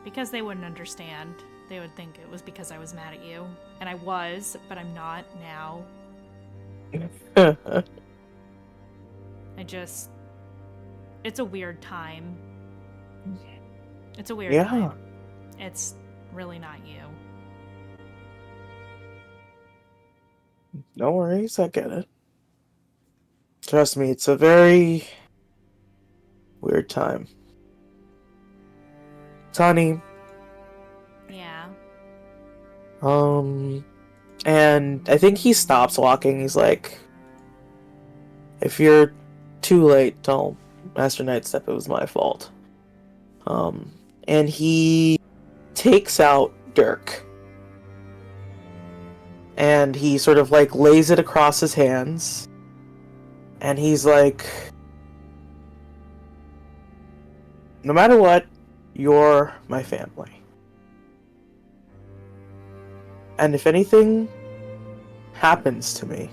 Because they wouldn't understand. They would think it was because I was mad at you. And I was, but I'm not now. It's a weird time. It's a weird time. It's really not you. No worries, I get it. Trust me, it's a very weird time. Tani. Yeah. And I think he stops walking. He's like, if you're too late, tell Master Nightstep it was my fault. And he takes out Dirk. And he sort of like lays it across his hands. And he's like, no matter what, you're my family. And if anything happens to me,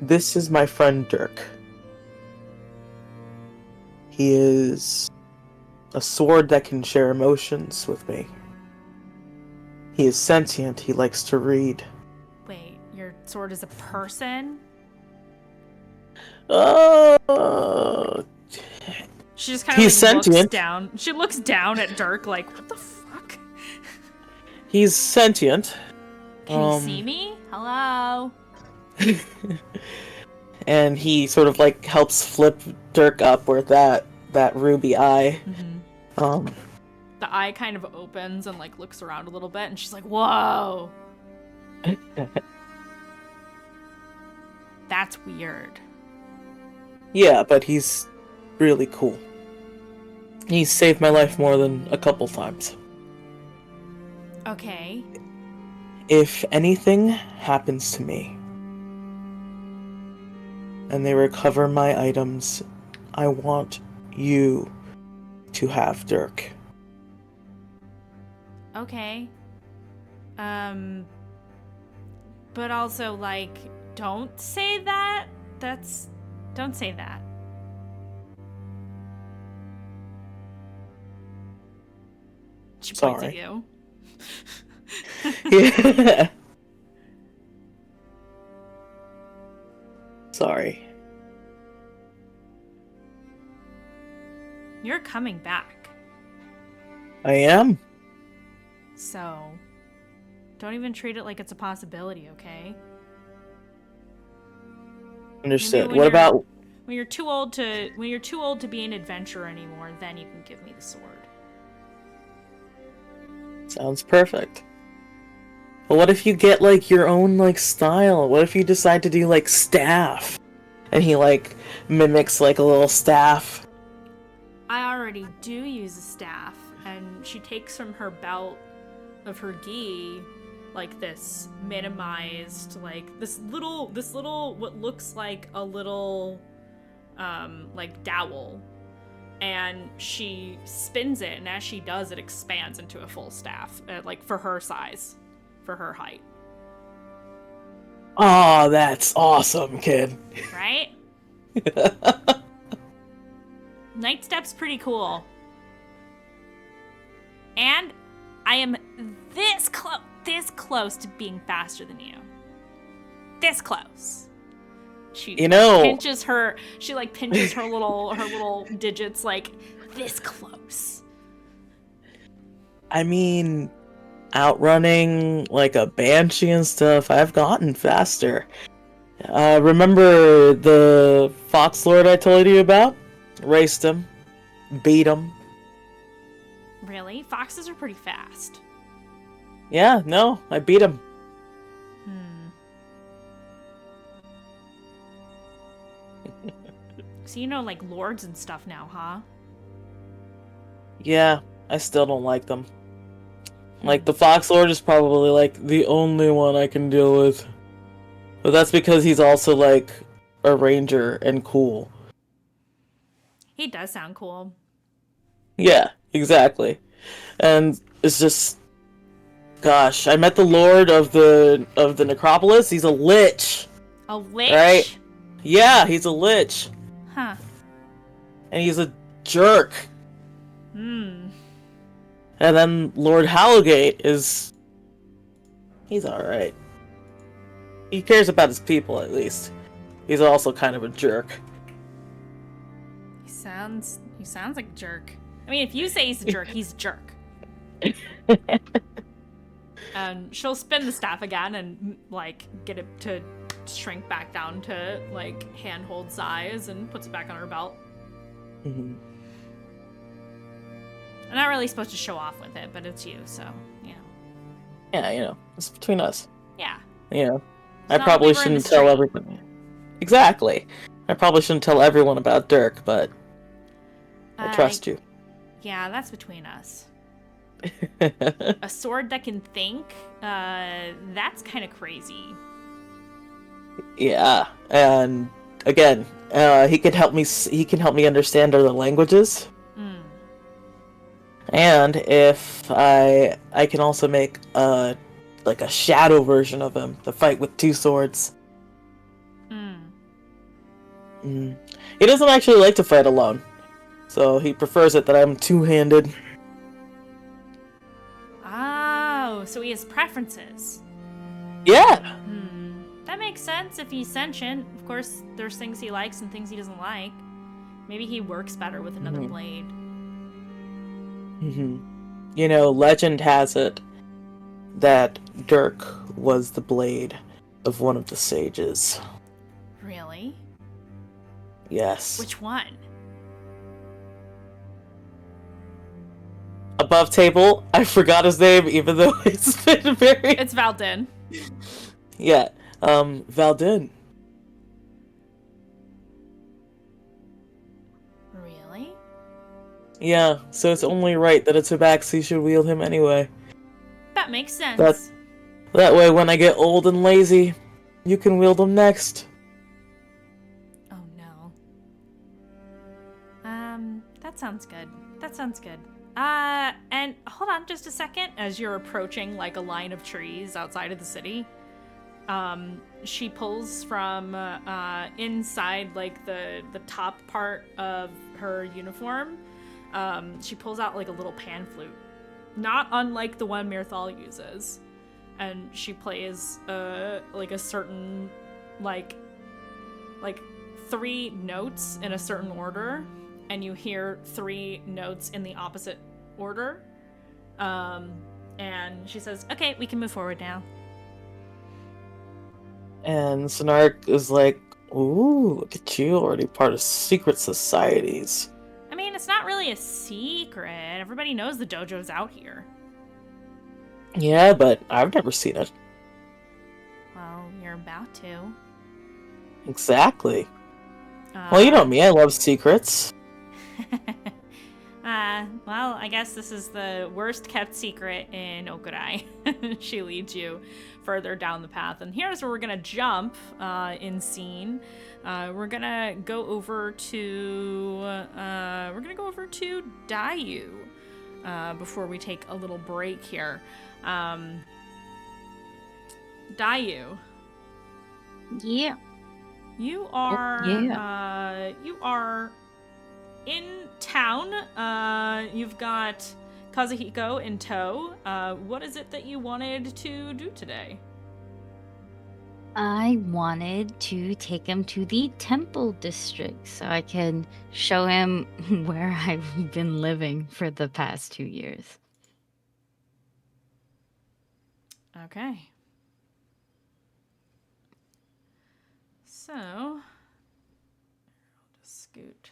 this is my friend Dirk. He is a sword that can share emotions with me. He is sentient. He likes to read. Wait, your sword is a person? She just kind of He's like, looks sentient. down. She looks down at Dirk like, what the fuck? He's sentient. Can you see me? Hello? And he sort of like helps flip Dirk up where that ruby eye. Mm-hmm. The eye kind of opens and like looks around a little bit, and she's like, "Whoa, that's weird." Yeah, but he's really cool. He's saved my life more than a couple times. Okay. If anything happens to me, and they recover my items, I want you to have Dirk. Okay. But also, like, don't say that. Don't say that. She points at Sorry. you. Yeah. Sorry. You're coming back. I am. So, don't even treat it like it's a possibility, okay? Understood. Maybe What about... when you're too old to be an adventurer anymore, then you can give me the sword. Sounds perfect. But what if you get, like, your own, like, style? What if you decide to do, like, staff? And he, like, mimics, like, a little staff. I already do use a staff, and she takes from her belt of her gi, like, this minimized, like, this little, what looks like a little, like, dowel. And she spins it, and as she does, it expands into a full staff, like, for her size. For her height. Oh, that's awesome, kid. Right? Nightstep's pretty cool. And I am this close to being faster than you. This close. She pinches her little digits like this close. I mean, outrunning like a banshee and stuff, I've gotten faster. Remember the Fox Lord I told you about? Raced him. Beat him. Really? Foxes are pretty fast. Yeah, no, I beat him. So you know, like, lords and stuff now, huh? Yeah, I still don't like them. Like, the Fox Lord is probably, like, the only one I can deal with. But that's because he's also, like, a ranger and cool. He does sound cool. Yeah, exactly. And it's just... Gosh, I met the Lord of the Necropolis. He's a lich. A lich? Right? Yeah, he's a lich. Huh. And he's a jerk. Hmm. And then Lord Hallowgate is... He's alright. He cares about his people, at least. He's also kind of a jerk. He sounds like a jerk. I mean, if you say he's a jerk, he's a jerk. And she'll spin the staff again and, like, get it to shrink back down to, like, handhold size and puts it back on her belt. Mm-hmm. I'm not really supposed to show off with it, but it's you, so, you know. Yeah, you know, it's between us. Yeah. You know, It's I not probably like we're in the shouldn't tell street. everyone. Exactly. I probably shouldn't tell everyone about Dirk, but I trust you. Yeah, that's between us. A sword that can think, that's kind of crazy. Yeah, and again, he can help me. He can help me understand other languages. Mm. And if I can also make like a shadow version of him to fight with two swords. He doesn't actually like to fight alone, so he prefers it that I'm two-handed. Oh, so he has preferences. Yeah. That makes sense if he's sentient. Of course, there's things he likes and things he doesn't like. Maybe he works better with another blade. You know, legend has it that Dirk was the blade of one of the sages. Really? Yes. Which one? Above table, I forgot his name, even though it's been very... It's Valdin. Yeah, Valdin. Really? Yeah, so it's only right that a tabaxi should wield him anyway. That makes sense. That way, when I get old and lazy, you can wield him next. Oh no. That sounds good. That sounds good. And hold on just a second. As you're approaching like a line of trees outside of the city, she pulls from inside like the top part of her uniform. She pulls out like a little pan flute, not unlike the one Mirthal uses, and she plays like a certain like 3 notes in a certain order, and you hear 3 notes in the opposite order. And she says, "Okay, we can move forward now." And Snark is like, "Ooh, look at you, already part of secret societies." I mean, it's not really a secret. Everybody knows the dojo's out here. Yeah, but I've never seen it. Well, you're about to. Exactly. Well, you know me, I love secrets. Well, I guess this is the worst kept secret in Okurai. She leads you further down the path, and here's where we're gonna jump in scene. We're gonna go over to Dayu before we take a little break here. Dayu. Yeah. You are you are in town. You've got Kazuhiko in tow. What is it that you wanted to do today? I wanted to take him to the temple district so I can show him where I've been living for the past 2 years. Okay. So, I'll just scoot.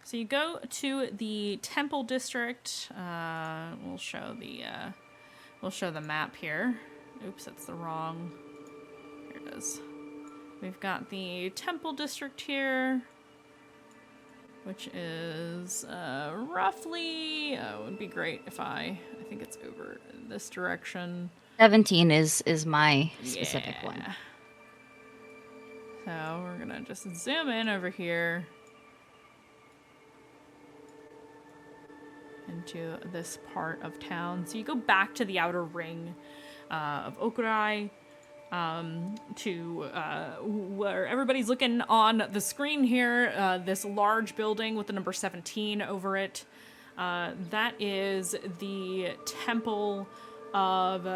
So you go to the temple district. We'll show the map here. Oops, that's the wrong. Here it is. We've got the temple district here, which is roughly. It would be great if I think it's over this direction. 17 is my specific one. So we're gonna just zoom in over here into this part of town. So you go back to the outer ring of Okurai, to where everybody's looking on the screen here. This large building with the number 17 over it. That is the temple of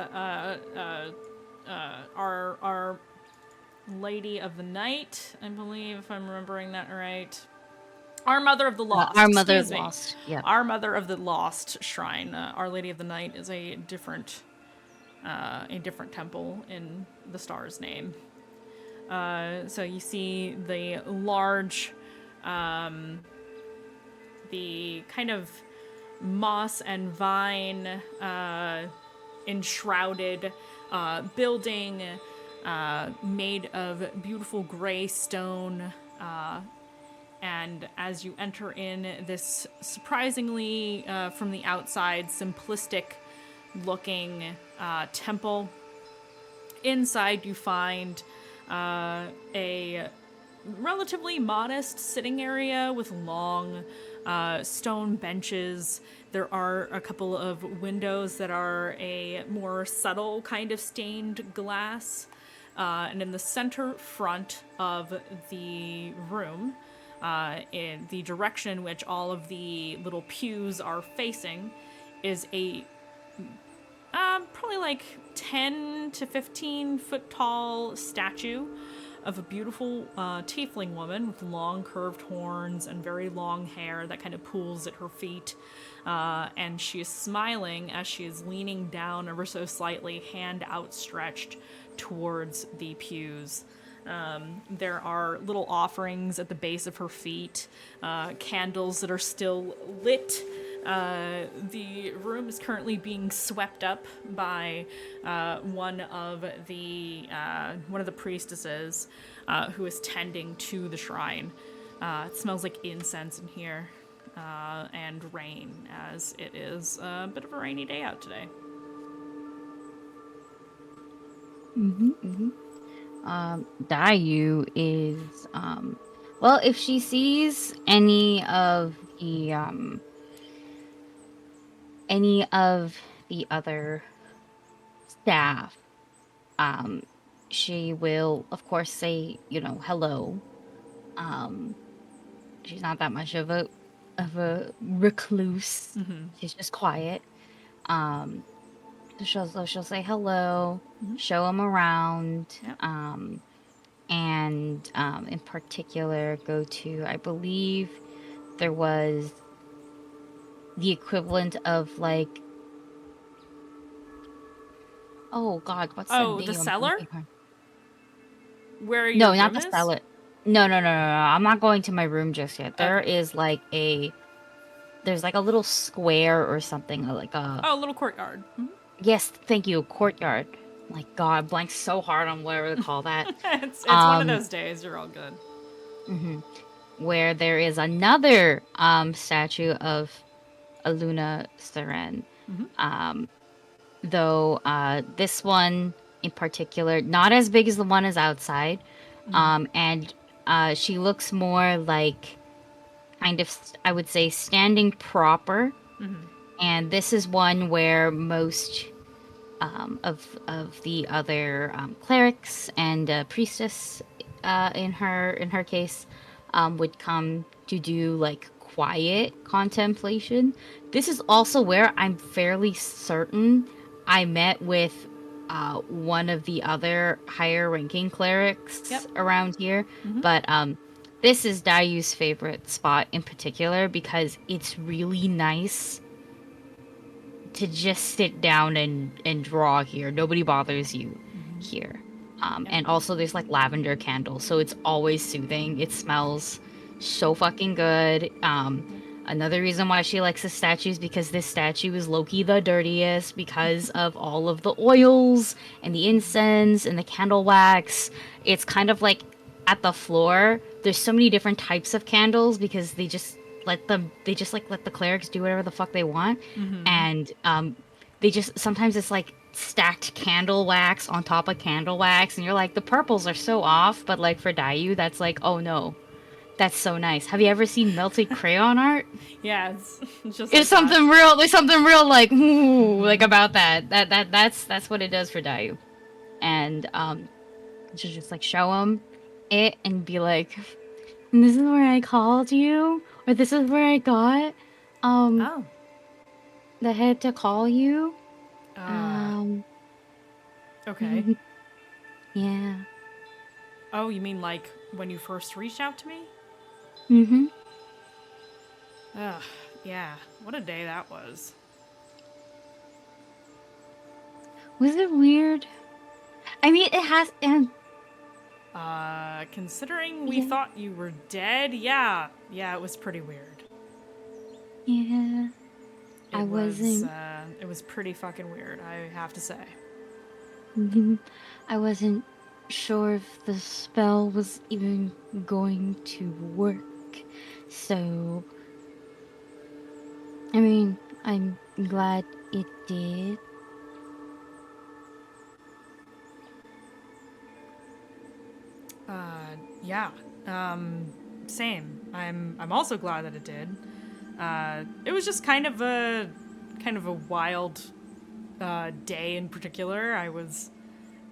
our Lady of the Night, I believe, if I'm remembering that right. Our Mother of the Lost. Our Mother of the Lost. Yeah. Our Mother of the Lost shrine. Our Lady of the Night is a different temple in the star's name. So you see the large, the kind of moss and vine enshrouded building made of beautiful gray stone. And as you enter in this surprisingly, from the outside, simplistic looking temple, inside you find a relatively modest sitting area with long stone benches. There are a couple of windows that are a more subtle kind of stained glass. And in the center front of the room, in the direction in which all of the little pews are facing, is a probably like 10 to 15 foot tall statue of a beautiful tiefling woman with long curved horns and very long hair that kind of pools at her feet. And she is smiling as she is leaning down ever so slightly, hand outstretched towards the pews. There are little offerings at the base of her feet, candles that are still lit. The room is currently being swept up by one of the priestesses who is tending to the shrine. It smells like incense in here, and rain, as it is a bit of a rainy day out today. Dayu is well, if she sees any of the other staff, she will of course say, hello. She's not that much of a recluse. She's just quiet. So she'll say hello, show them around, Yep. and in particular go to, I believe there was the equivalent of like, oh god, what's the name? The cellar? Where No, your not room the is? cellar. No. I'm not going to my room just yet. There Okay. is like there's like a little square or something, like a. Oh, a little courtyard. Yes, thank you, courtyard. My god, I blanked so hard on whatever to call that. It's one of those days. You're all good. Where there is another statue of Aluna Seren. Though this one in particular, not as big as the one is outside. And she looks more like kind of, I would say, standing proper. And this is one where most of the other clerics and priestess in her case would come to do like quiet contemplation. This is also where I'm fairly certain I met with one of the other higher ranking clerics around here. But this is Dayu's favorite spot in particular because it's really nice to just sit down and draw here. Nobody bothers you here. And also there's like lavender candles, so it's always soothing. It smells so fucking good. Another reason why she likes the statue is because this statue is low-key the dirtiest because of all of the oils and the incense and the candle wax. It's kind of like at the floor, there's so many different types of candles because they just let the clerics do whatever the fuck they want. And they just, sometimes it's like stacked candle wax on top of candle wax, and you're like, the purples are so off, but like for Dayu, that's like, oh no, that's so nice. Have you ever seen melted crayon art? Yeah, it's just. There's something real. There's something real like ooh, like about that. That's what it does for Dayu, and to just like show him it and be like, and this is where I called you, or this is where I got the head to call you. Okay. Yeah. Oh, you mean like when you first reached out to me? Ugh, yeah. What a day that was. Was it weird? I mean, it has. Considering we thought you were dead, yeah, it was pretty weird. Yeah. I wasn't. It was pretty fucking weird, I have to say. I wasn't sure if the spell was even going to work. So, I mean, I'm glad it did. Yeah. Same. I'm also glad that it did. It was just kind of a wild day in particular. I was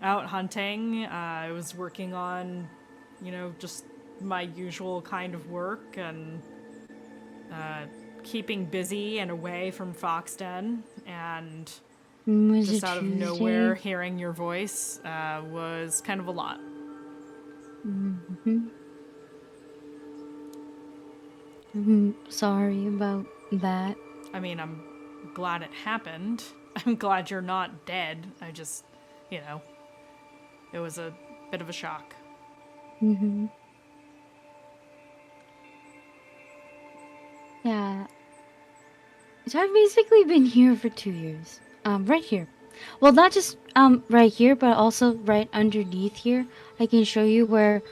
out hunting. I was working on, just my usual kind of work and keeping busy and away from Foxden, and Was just it out of Tuesday? nowhere hearing your voice was kind of a lot. Sorry about that. I mean, I'm glad it happened. I'm glad you're not dead. I just, it was a bit of a shock. Mm-hmm. Yeah. So I've basically been here for 2 years. Right here. Well, not just right here, but also right underneath here. I can show you where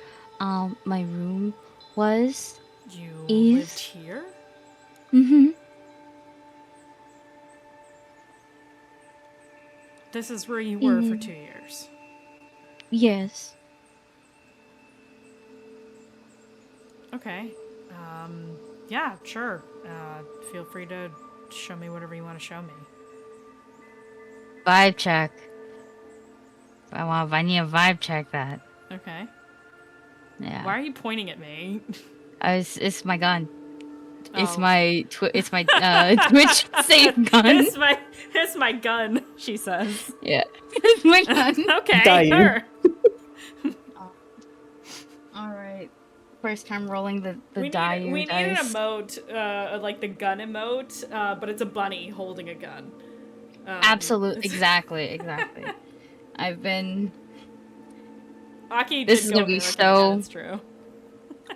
my room was. You lived Is. here? Mm-hmm. This is where you were for Mm, 2 years. yes. Okay. Yeah, sure. Feel free to show me whatever you want to show me. Vibe check. I need a vibe check that. Okay. Yeah. Why are you pointing at me? It's my gun. It's Oh. my Twitch save gun. It's my gun, she says. Yeah. It's my gun. Okay, Dai. her. All right. First time rolling the We die need an dice. emote, like the gun emote, but it's a bunny holding a gun. Absolutely. Exactly. I've been. Aki This did is go gonna over be there with so- that, it's true.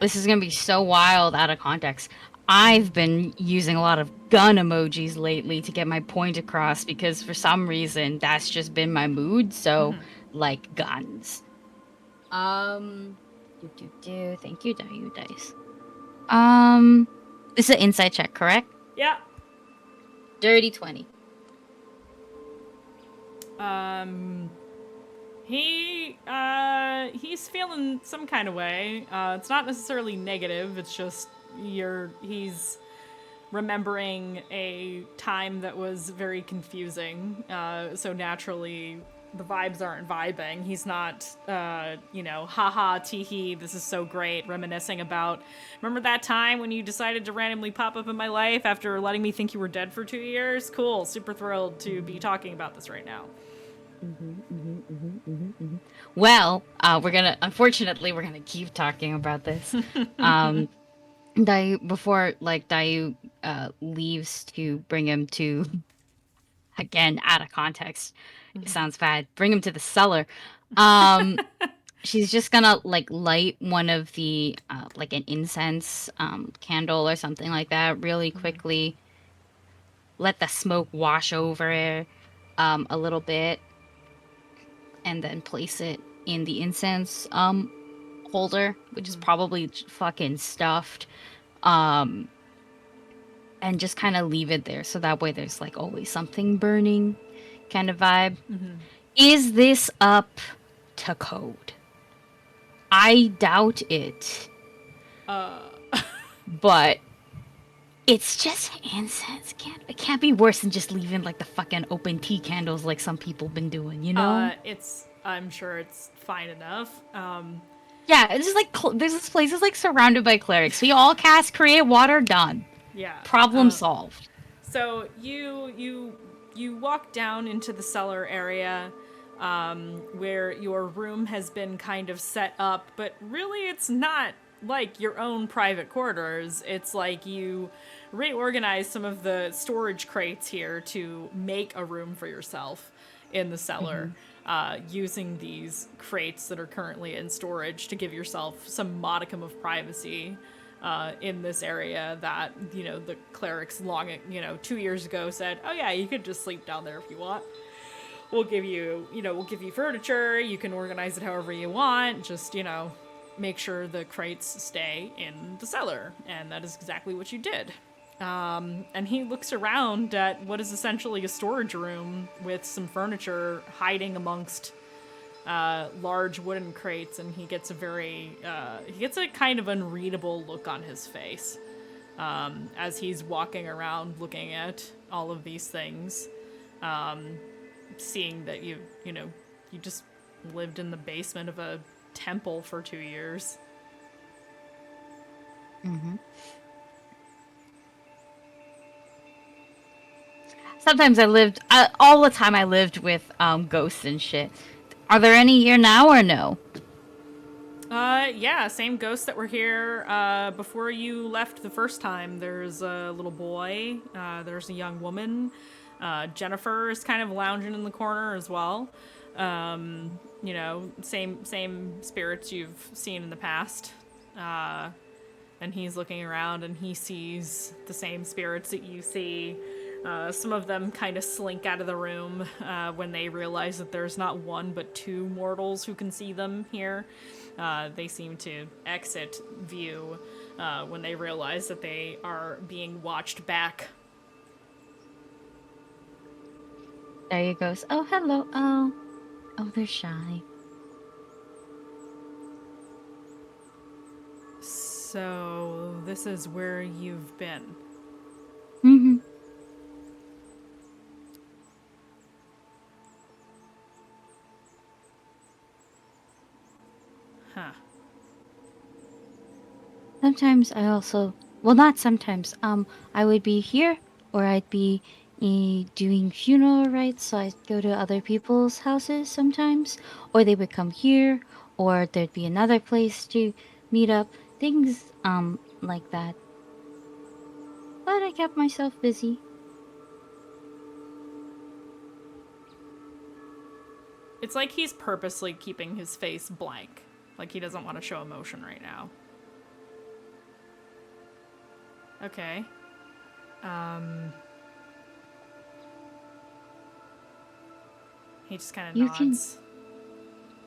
This is gonna be so wild out of context. I've been using a lot of gun emojis lately to get my point across because for some reason that's just been my mood. So, like guns. Thank you, you dice. This is an insight check, correct? Yeah. Dirty 20. He's feeling some kind of way. It's not necessarily negative, it's just he's remembering a time that was very confusing. So naturally the vibes aren't vibing. He's not, haha, teehee, this is so great, reminiscing about, remember that time when you decided to randomly pop up in my life after letting me think you were dead for 2 years? Cool, super thrilled to be talking about this right now. Well, unfortunately, we're gonna keep talking about this. Before Dayu leaves to bring him to, again, out of context, it sounds bad. Bring him to the cellar. She's just gonna light one of the an incense candle or something like that really quickly. Let the smoke wash over it a little bit, and then place it in the incense holder, which is probably fucking stuffed. And just kind of leave it there so that way there's always something burning kind of vibe. Is this up to code? I doubt it. But it's just incense. It can't be worse than just leaving the fucking open tea candles like some people been doing, you know? I'm sure it's fine enough. Yeah, it's just there's this place is surrounded by clerics. We all cast create water, done. Yeah. Problem solved. So you walk down into the cellar area, where your room has been kind of set up, but really it's not like your own private quarters. It's like you reorganize some of the storage crates here to make a room for yourself in the cellar, using these crates that are currently in storage to give yourself some modicum of privacy in this area that, the clerics 2 years ago said, oh yeah, you could just sleep down there if you want. We'll give you furniture, you can organize it however you want, just, make sure the crates stay in the cellar. And that is exactly what you did. And he looks around at what is essentially a storage room with some furniture hiding amongst large wooden crates, and he gets a kind of unreadable look on his face as he's walking around looking at all of these things, seeing that you just lived in the basement of a temple for 2 years. Sometimes all the time I lived with ghosts and shit. Are there any here now or no? Yeah, same ghosts that were here before you left the first time. There's a little boy, there's a young woman. Jennifer is kind of lounging in the corner as well. You know, same spirits you've seen in the past. And he's looking around and he sees the same spirits that you see. Some of them kind of slink out of the room when they realize that there's not one but two mortals who can see them here. They seem to exit view when they realize that they are being watched back. There he goes. Oh, hello. Oh, they're shy. So, this is where you've been. Mm-hmm. Huh. Sometimes I also, well, not sometimes. I would be here, or I'd be doing funeral rites. So I'd go to other people's houses sometimes, or they would come here, or there'd be another place to meet up. Things like that. But I kept myself busy. It's like he's purposely keeping his face blank. Like he doesn't want to show emotion right now. Okay. He just kind of nods.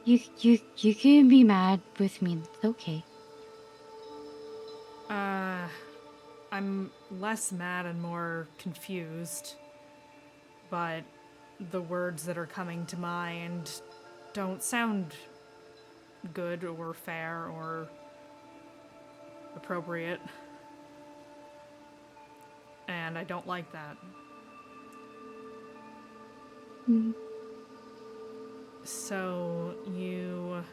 You can be mad with me. It's okay. I'm less mad and more confused. But the words that are coming to mind don't sound good or fair or appropriate. And I don't like that. Mm. So you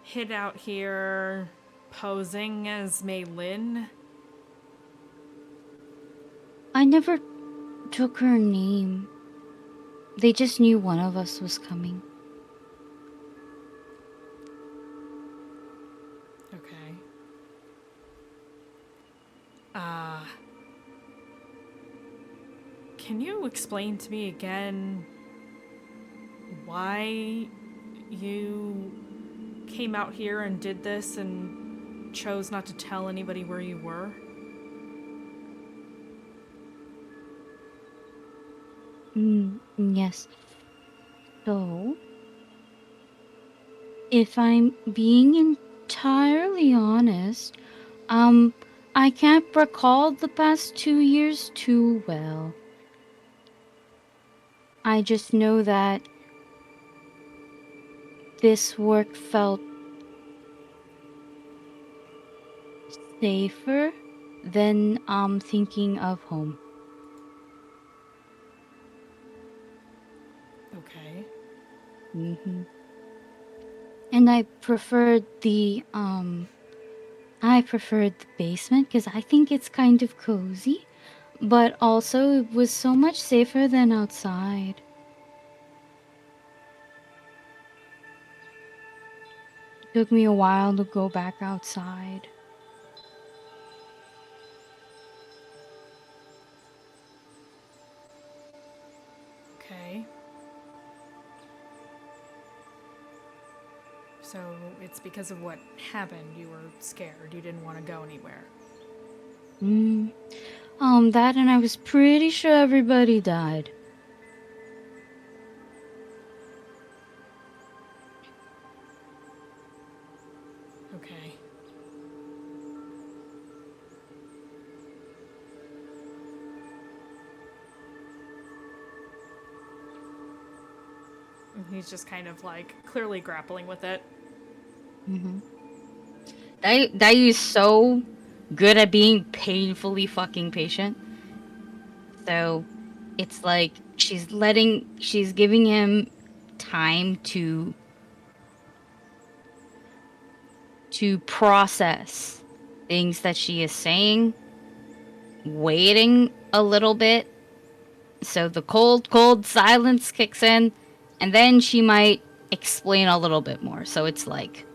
hid out here posing as Mei Lin? I never took her name. They just knew one of us was coming. Okay. Can you explain to me again why you came out here and did this and chose not to tell anybody where you were? Yes. So, if I'm being entirely honest, I can't recall the past 2 years too well. I just know that this work felt safer than thinking of home. Okay. Mm-hmm. And I preferred the basement because I think it's kind of cozy, but also it was so much safer than outside. It took me a while to go back outside. Okay. So it's because of what happened. You were scared. You didn't want to go anywhere. That and I was pretty sure everybody died. Okay. And he's just kind of like clearly grappling with it. Daiyu is so good at being painfully fucking patient. So it's like she's giving him time to process things that she is saying, waiting a little bit. So the cold silence kicks in, and then she might explain a little bit more. So it's like,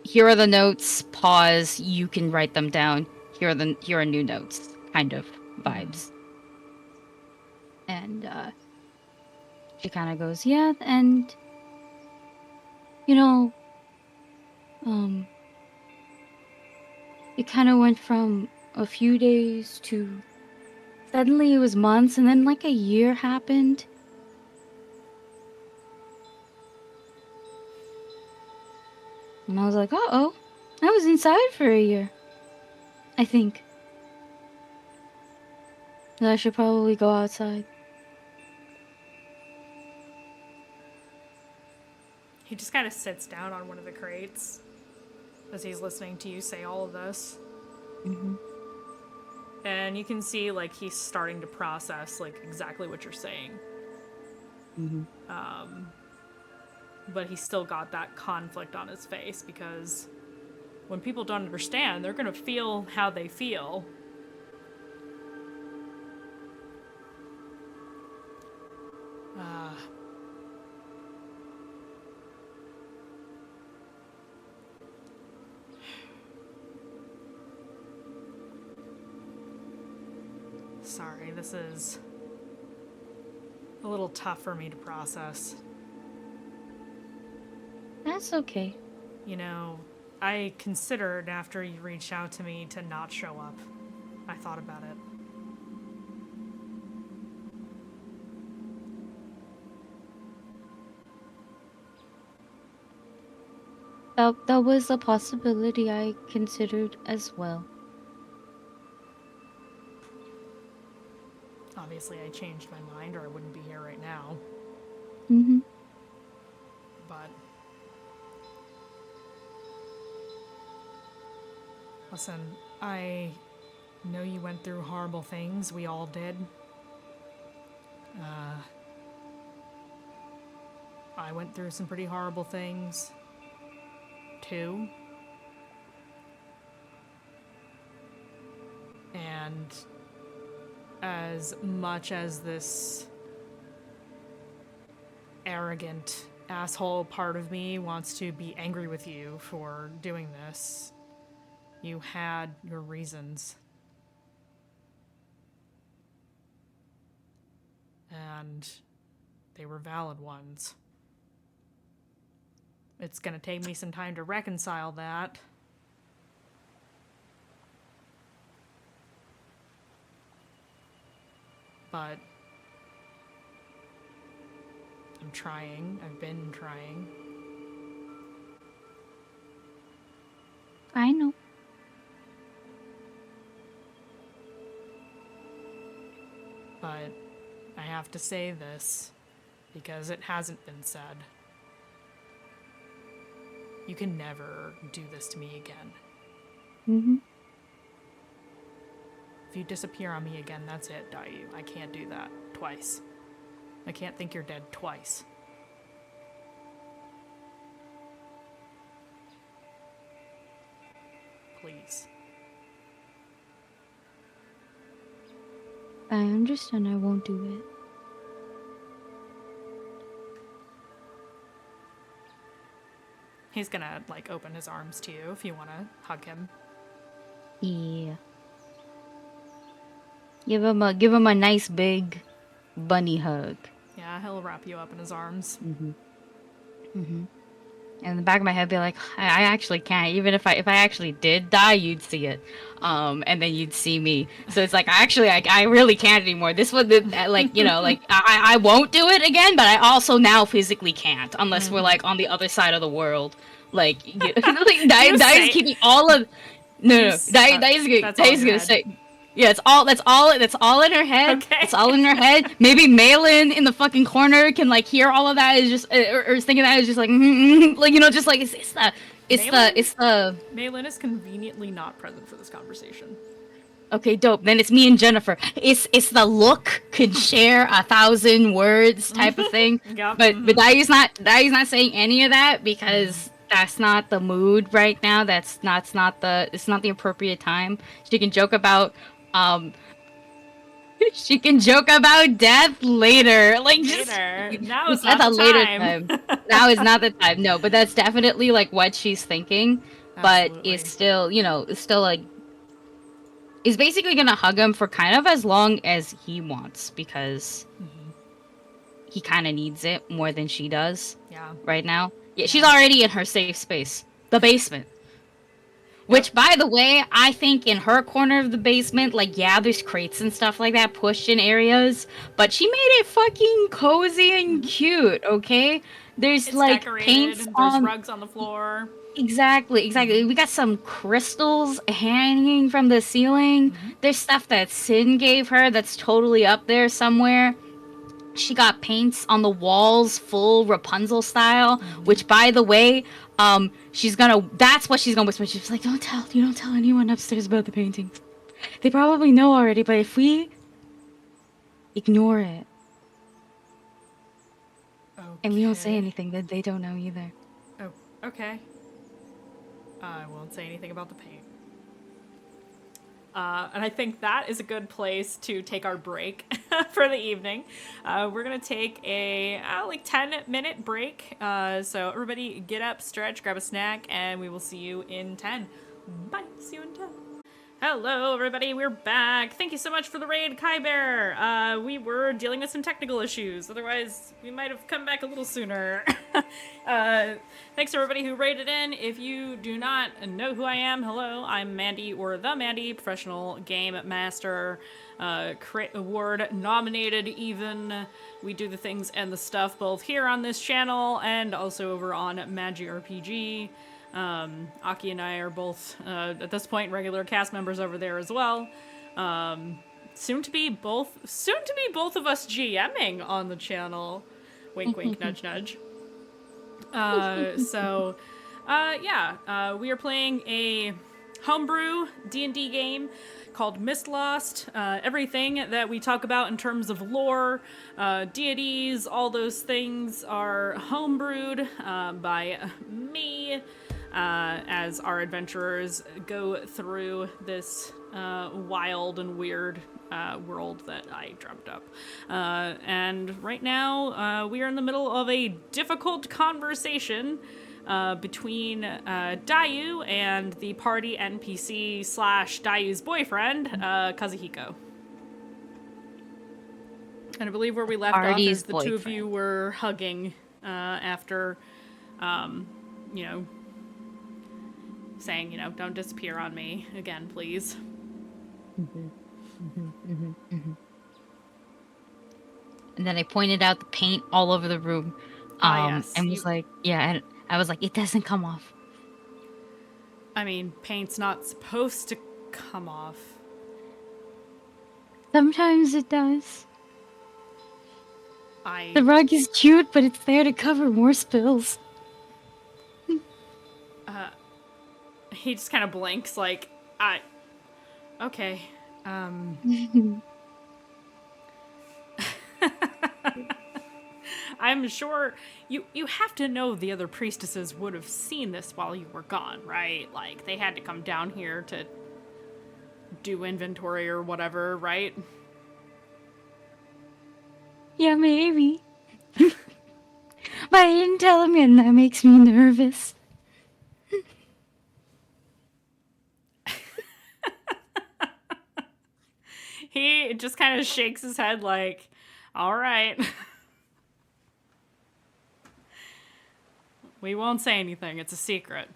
here are the notes, pause, you can write them down. Here are new notes, kind of vibes. And She kind of goes, yeah, and you know, it kind of went from a few days to suddenly it was months, and then like a year happened. And I was like, uh-oh, I was inside for a year, I think. That I should probably go outside. He just kind of sits down on one of the crates as he's listening to you say all of this. Mm-hmm. And you can see, like, he's starting to process, like, exactly what you're saying. Mm-hmm. But he's still got that conflict on his face, because when people don't understand, they're gonna feel how they feel. Sorry, this is a little tough for me to process. That's okay. You know, I considered after you reached out to me to not show up. I thought about it. That was a possibility I considered as well. Obviously, I changed my mind, or I wouldn't be here right now. Mm-hmm. But listen, I know you went through horrible things. We all did. I went through some pretty horrible things, too. And as much as this arrogant asshole part of me wants to be angry with you for doing this, you had your reasons. And they were valid ones. It's gonna take me some time to reconcile that. But I'm trying. I've been trying. I know. But I have to say this because it hasn't been said. You can never do this to me again. Mm-hmm. If you disappear on me again, that's it, Dayu. I can't do that twice. I can't think you're dead twice. Please. I understand I won't do it. He's gonna, like, open his arms to you if you wanna hug him. Yeah. Give him a nice big bunny hug. Yeah, he'll wrap you up in his arms. Mm-hmm. Mm-hmm. And in the back of my head, be like, I actually can't. Even if I actually did die, you'd see it, and then you'd see me. So it's like, I really can't anymore. This was like, you know, like I won't do it again, but I also now physically can't unless we're like on the other side of the world. Like, like Dai is keeping all of Dai is gonna say. Yeah, that's all in her head. Okay. It's all in her head. Maybe Malin in the fucking corner can like hear all of that. Is just or is thinking that is just like like, you know, just like it's the Malin is conveniently not present for this conversation. Okay, dope. Then it's me and Jennifer. It's the look could share 1,000 words type of thing. Yep. But Dai's not saying any of that because that's not the mood right now. It's not the appropriate time. She can joke about death later. Like just Later. Now is at not a the later time. Now is not the time. No, but that's definitely like what she's thinking. But Absolutely. it's still, you know, it's still like is basically gonna hug him for kind of as long as he wants because he kind of needs it more than she does Yeah. right now. Yeah, she's already in her safe space, the basement. Which, by the way, I think in her corner of the basement, like, yeah, there's crates and stuff like that pushed in areas, but she made it fucking cozy and cute, okay? There's, It's like, decorated. paints There's on... rugs on the floor. Exactly. We got some crystals hanging from the ceiling. There's stuff that Sin gave her that's totally up there somewhere. She got paints on the walls, full Rapunzel style, which, by the way, that's what she's gonna whisper. She's like, you don't tell anyone upstairs about the paintings. They probably know already, but if we ignore it, and we don't say anything, then they don't know either. Oh, okay. I won't say anything about the paint. And I think that is a good place to take our break for the evening. We're going to take a 10-minute break. So everybody get up, stretch, grab a snack, and we will see you in 10. Bye. See you in 10. Hello, everybody. We're back. Thank you so much for the raid, Kai Bear. We were dealing with some technical issues. Otherwise, we might have come back a little sooner. Thanks to everybody who raided in. If you do not know who I am, hello. I'm Mandy, or the Mandy, professional game master, Crit Award nominated even. We do the things and the stuff both here on this channel and also over on Magi RPG. Aki and I are both, at this point, regular cast members over there as well. Soon to be both of us GMing on the channel. Wink, wink, nudge, nudge. We are playing a homebrew D&D game called Mistlost. Everything that we talk about in terms of lore, deities, all those things are homebrewed by me. As our adventurers go through this wild and weird world that I dreamt up. And right now, we are in the middle of a difficult conversation between Dayu and the party NPC / Dayu's boyfriend, Kazuhiko. And I believe where we left off is the two of you were hugging after, saying, don't disappear on me again, please. And then I pointed out the paint all over the room. Yes. And was like, and I was like, it doesn't come off. I mean, paint's not supposed to come off. Sometimes it does. The rug is cute, but it's there to cover more spills. He just kind of blinks, like, okay. I'm sure you have to know the other priestesses would have seen this while you were gone, right? Like, they had to come down here to do inventory or whatever, right? Yeah, maybe. But I didn't tell him, and that makes me nervous. He just kind of shakes his head like, all right. We won't say anything. It's a secret.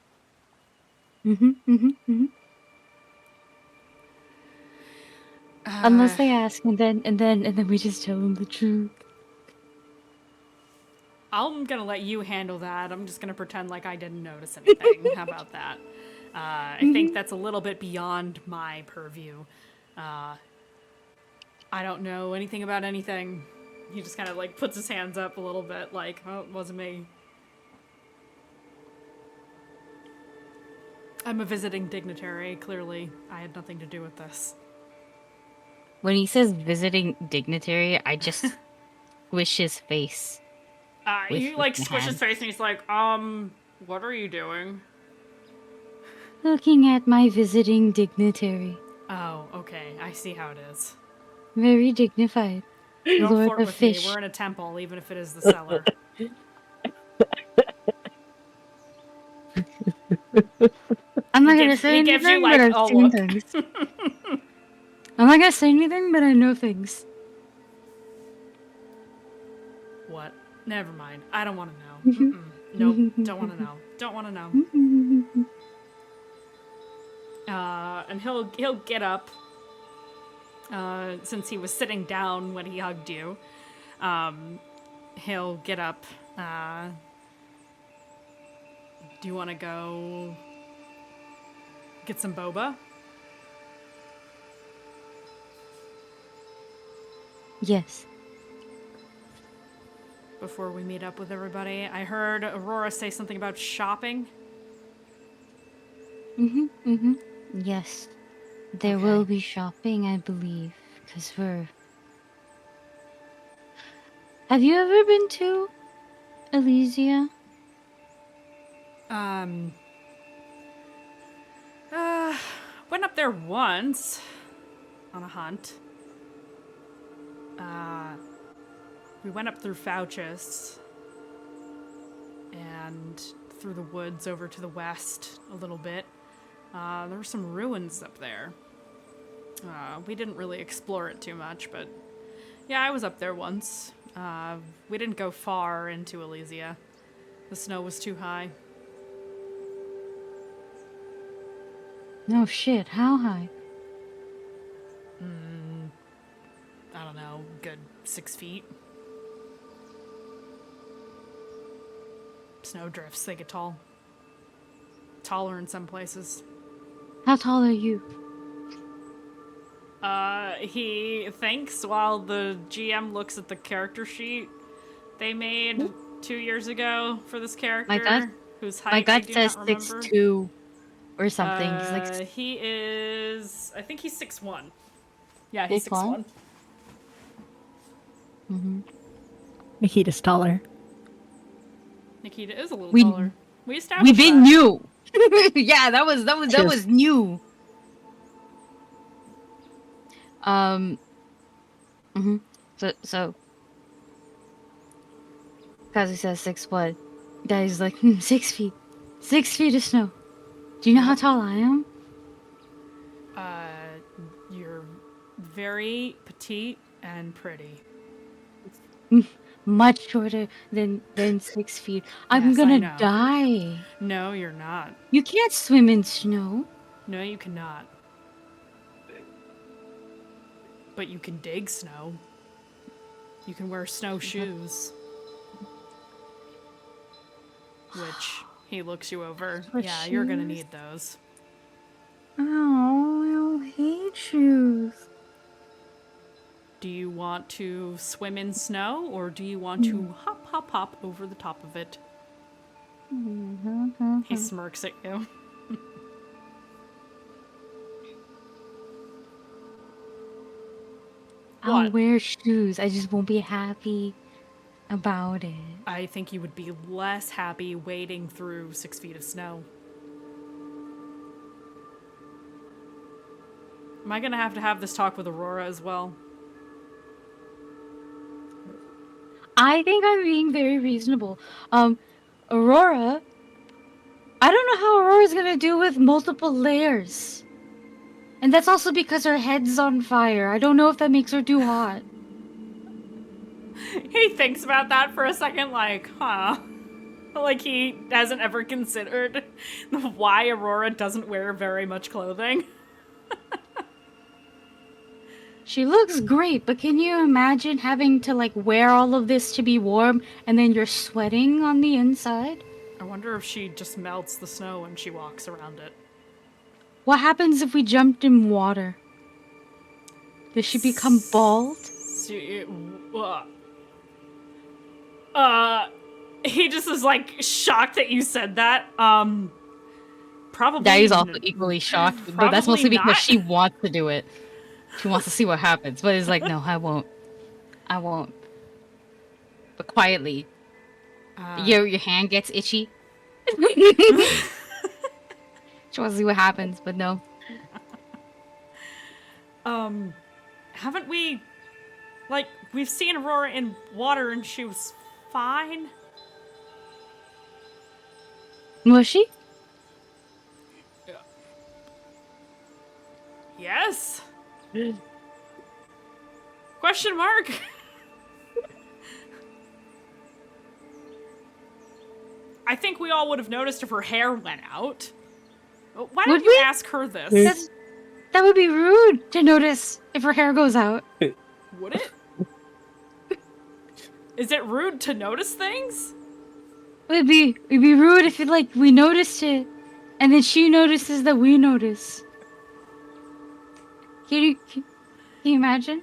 Unless they ask, and then we just tell them the truth. I'm gonna let you handle that. I'm just gonna pretend like I didn't notice anything. How about that? I think that's a little bit beyond my purview. I don't know anything about anything. He just kind of like puts his hands up a little bit like, oh, it wasn't me. I'm a visiting dignitary. Clearly, I had nothing to do with this. When he says visiting dignitary, I just squish his face. He like squishes his face and he's like, what are you doing? Looking at my visiting dignitary. Oh, okay. I see how it is. Very dignified. Don't Lord flirt of with fish. me. We're in a temple, even if it is the cellar. I'm not gonna say anything, but I've seen things. I'm not gonna say anything, but I know things. Never mind. I don't want to know. Mm-mm. Nope. Don't want to know. Don't want to know. And he'll get up. Since he was sitting down when he hugged you, he'll get up. Do you want to go get some boba? Yes. Before we meet up with everybody, I heard Aurora say something about shopping. Yes. There Okay. will be shopping, I believe, because we're... Have you ever been to Elysia? Went up there once on a hunt. We went up through Fouchus and through the woods over to the west a little bit. There were some ruins up there. We didn't really explore it too much, but yeah, I was up there once. We didn't go far into Elysia. The snow was too high. No shit, how high? I don't know, good 6 feet. Snow drifts, they get tall. Taller in some places. How tall are you? He thinks while the GM looks at the character sheet they made 2 years ago for this character, whose height My I gut do says not remember. 6'2" or something. He's like He is... I think he's 6'1". Yeah, he's 6'1"? 6'1". Nikita's taller. Nikita is a little We- taller. We established We've been that. new. Yeah, that was new. So Kazi says 6'1". Guy's like 6 feet. 6 feet of snow. Do you know how tall I am? You're very petite and pretty. Much shorter than 6 feet. I'm Yes, I gonna know. die. No, you're not. You can't swim in snow. No, you cannot. But you can dig snow. You can wear snowshoes. Which, he looks you over. For Yeah, you're gonna shoes? need those. Oh, I hate shoes. Do you want to swim in snow, or do you want to hop over the top of it? He smirks at you. I'll What? wear shoes. I just won't be happy about it. I think you would be less happy wading through 6 feet of snow. Am I gonna have this talk with Aurora as well? I think I'm being very reasonable. Aurora, I don't know how Aurora's gonna do with multiple layers. And that's also because her head's on fire. I don't know if that makes her too hot. He thinks about that for a second, like, huh. Like he hasn't ever considered why Aurora doesn't wear very much clothing. She looks great, but can you imagine having to like wear all of this to be warm and then you're sweating on the inside? I wonder if she just melts the snow when she walks around it. What happens if we jumped in water? Does she become bald? He just is like shocked that you said that. Probably. Daddy's also equally shocked, but that's mostly probably because not. she wants to do it. She wants to see what happens, but it's like, no, I won't. I won't. But quietly. Your hand gets itchy. She wants to see what happens, but no. Haven't we, like, we've seen Aurora in water and she was fine? Was she? Yes? Question mark? I think we all would have noticed if her hair went out. Why Would don't you we? ask her this? That would be rude to notice if her hair goes out. Would it? Is it rude to notice things? It'd be rude if we noticed it, and then she notices that we notice. Can you imagine?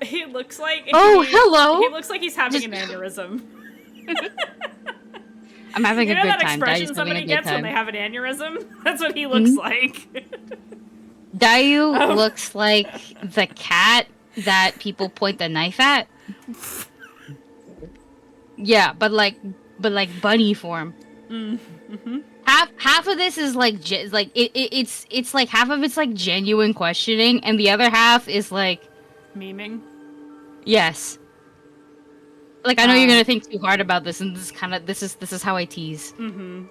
He looks like. Hello. He looks like he's having an aneurysm. I'm having You a know good that time. expression Dai's somebody having a good gets when time. they have an aneurysm? That's what he looks like. Dayu looks like the cat that people point the knife at. Yeah, but like bunny form. Mm-hmm. Half of this is it's like half of it's like genuine questioning, and the other half is like Memeing. yes. Like I know you're gonna think too hard about this, and this is how I tease. Mm-hmm.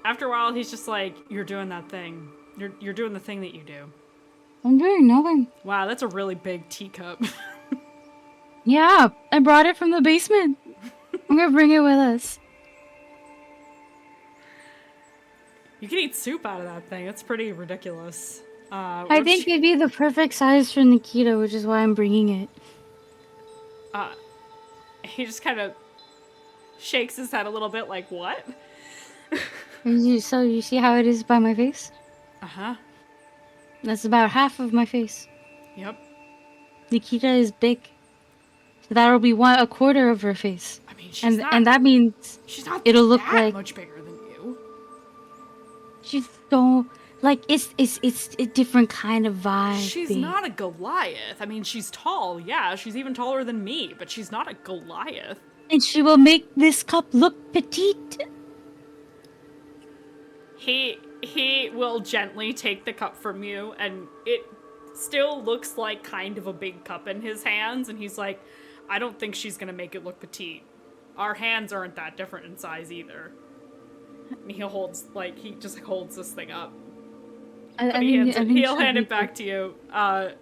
After a while, he's just like, "You're doing that thing. You're doing the thing that you do." I'm doing nothing. Wow, that's a really big teacup. Yeah, I brought it from the basement. I'm gonna bring it with us. You can eat soup out of that thing. It's pretty ridiculous. I think it'd be the perfect size for Nikita, which is why I'm bringing it. He just kind of shakes his head a little bit, like, "What?" So you see how it is by my face? Uh-huh. That's about half of my face. Yep. Nikita is big. So that'll be a quarter of her face. I mean, she's not. And that means she's not. It'll look that like much bigger than you. she's don't like it's a different kind of vibe. She's babe. not a Goliath. I mean, she's tall. Yeah, she's even taller than me, but she's not a Goliath. And she will make this cup look petite. He will gently take the cup from you, and it still looks like kind of a big cup in his hands, and he's like, "I don't think she's gonna make it look petite. Our hands aren't that different in size either." And he just holds this thing up. He'll hand it back to you. I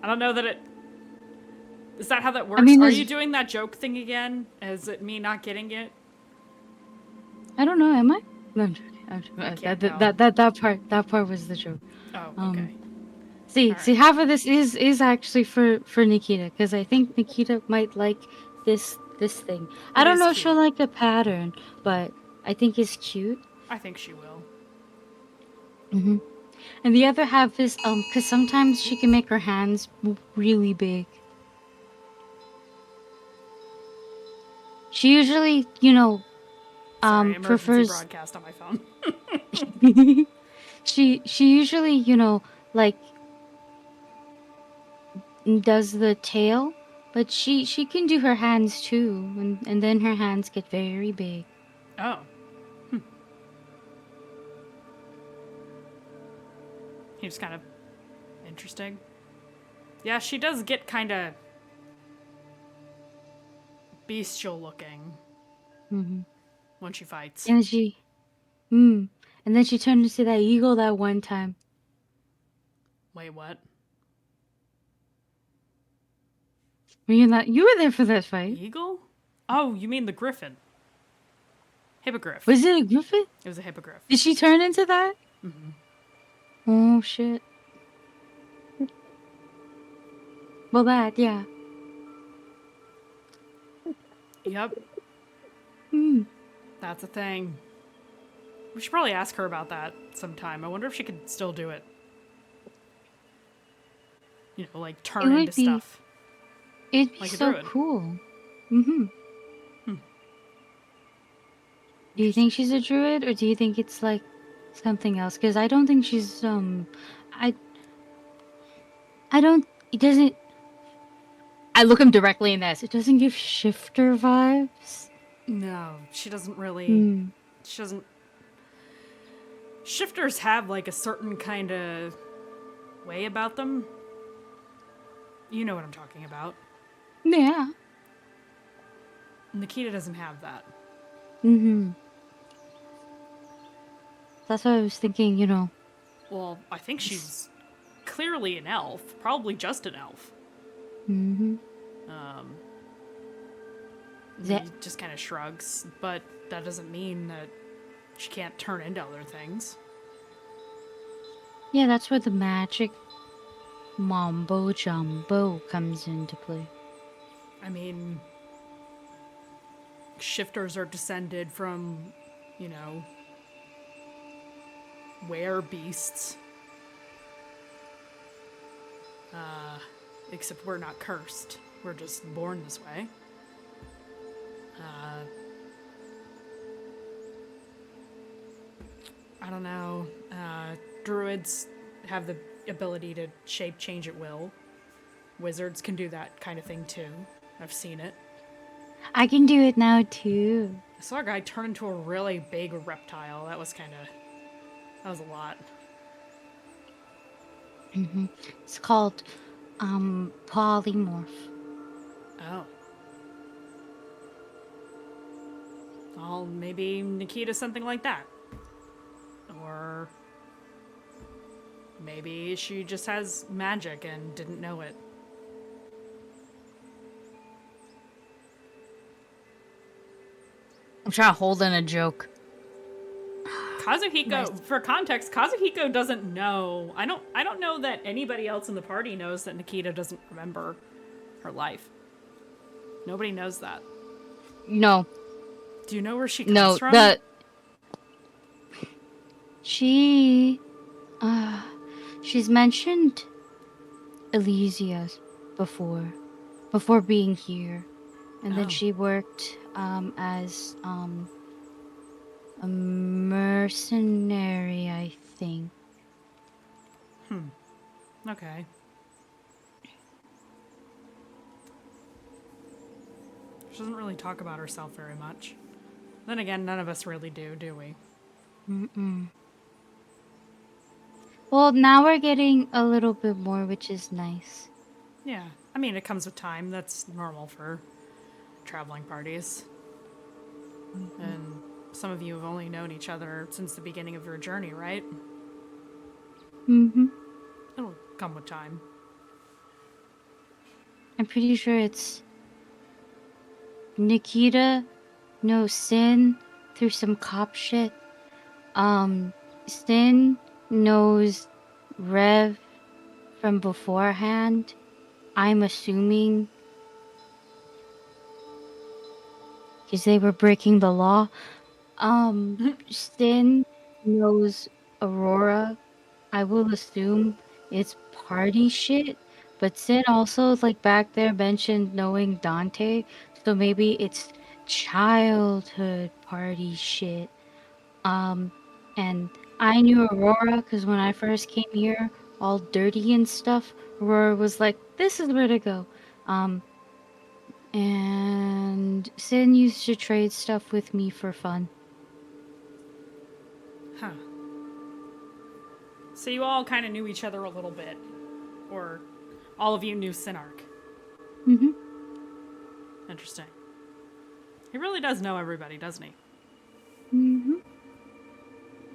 don't know that it... Is that how that works? Are you doing that joke thing again? Is it me not getting it? I don't know, am I? No, I'm joking. That part was the joke. Oh, okay. See, half of this is actually for Nikita, because I think Nikita might like this thing. I don't know if she'll like the pattern, but I think it's cute. I think she will. Mm-hmm. And the other half is because sometimes she can make her hands really big. She usually, Sorry, prefers broadcast on my phone. she usually, does the tail, but she can do her hands too, and then her hands get very big. Oh. He's kind of interesting. Yeah, she does get kind of bestial looking when she fights. And and then she turned into that eagle that one time. Wait, what? You were there for that fight. Eagle? Oh, you mean the griffin. Hippogriff. Was it a griffin? It was a hippogriff. Did she turn into that? Mm-hmm. Oh, shit. Well, yeah. Yep. That's a thing. We should probably ask her about that sometime. I wonder if she could still do it. Like turn into stuff. It's like so cool. Mm-hmm. Do you think she's a druid, or do you think it's like something else? Because I don't think she's I don't. It doesn't. I look him directly in the eyes. It doesn't give shifter vibes. No, she doesn't really. She doesn't. Shifters have like a certain kind of way about them. You know what I'm talking about. Yeah. Nikita doesn't have that. Mm-hmm. That's what I was thinking, Well, I think she's clearly an elf. Probably just an elf. Mm-hmm. That- He just kind of shrugs, but that doesn't mean that she can't turn into other things. Yeah, that's where the magic mambo jumbo comes into play. I mean, shifters are descended from, you know, were-beasts. Except we're not cursed. We're just born this way. I don't know. Druids have the ability to shape change at will. Wizards can do that kind of thing too. I've seen it. I can do it now too. I saw a guy turn into a really big reptile. That was a lot. It's called polymorph. Oh. Well, maybe Nikita's something like that. Or maybe she just has magic and didn't know it. I'm trying to hold in a joke. Kazuhiko, Nice. for context, Kazuhiko doesn't know. I don't know that anybody else in the party knows that Nikita doesn't remember her life. Nobody knows that. No, Do you know where she comes no, from? she's mentioned Elysia before being here, and Oh. then she worked as a mercenary, I think. Okay. She doesn't really talk about herself very much. Then again, none of us really do we? Well, now we're getting a little bit more, which is nice. Yeah. I mean, it comes with time. That's normal for traveling parties. And some of you have only known each other since the beginning of your journey, right? It'll come with time. I'm pretty sure it's Nikita knows Sin through some cop shit. Sin knows Rev from beforehand. I'm assuming because they were breaking the law. Sin knows Aurora. I will assume it's party shit. But Sin also, like, back there mentioned knowing Dante. So maybe it's childhood party shit. And I knew Aurora because when I first came here, all dirty and stuff, Aurora was like, this is where to go. And Sin used to trade stuff with me for fun. Huh. So you all kind of knew each other a little bit. Or all of you knew Sinark. Interesting. He really does know everybody, doesn't he?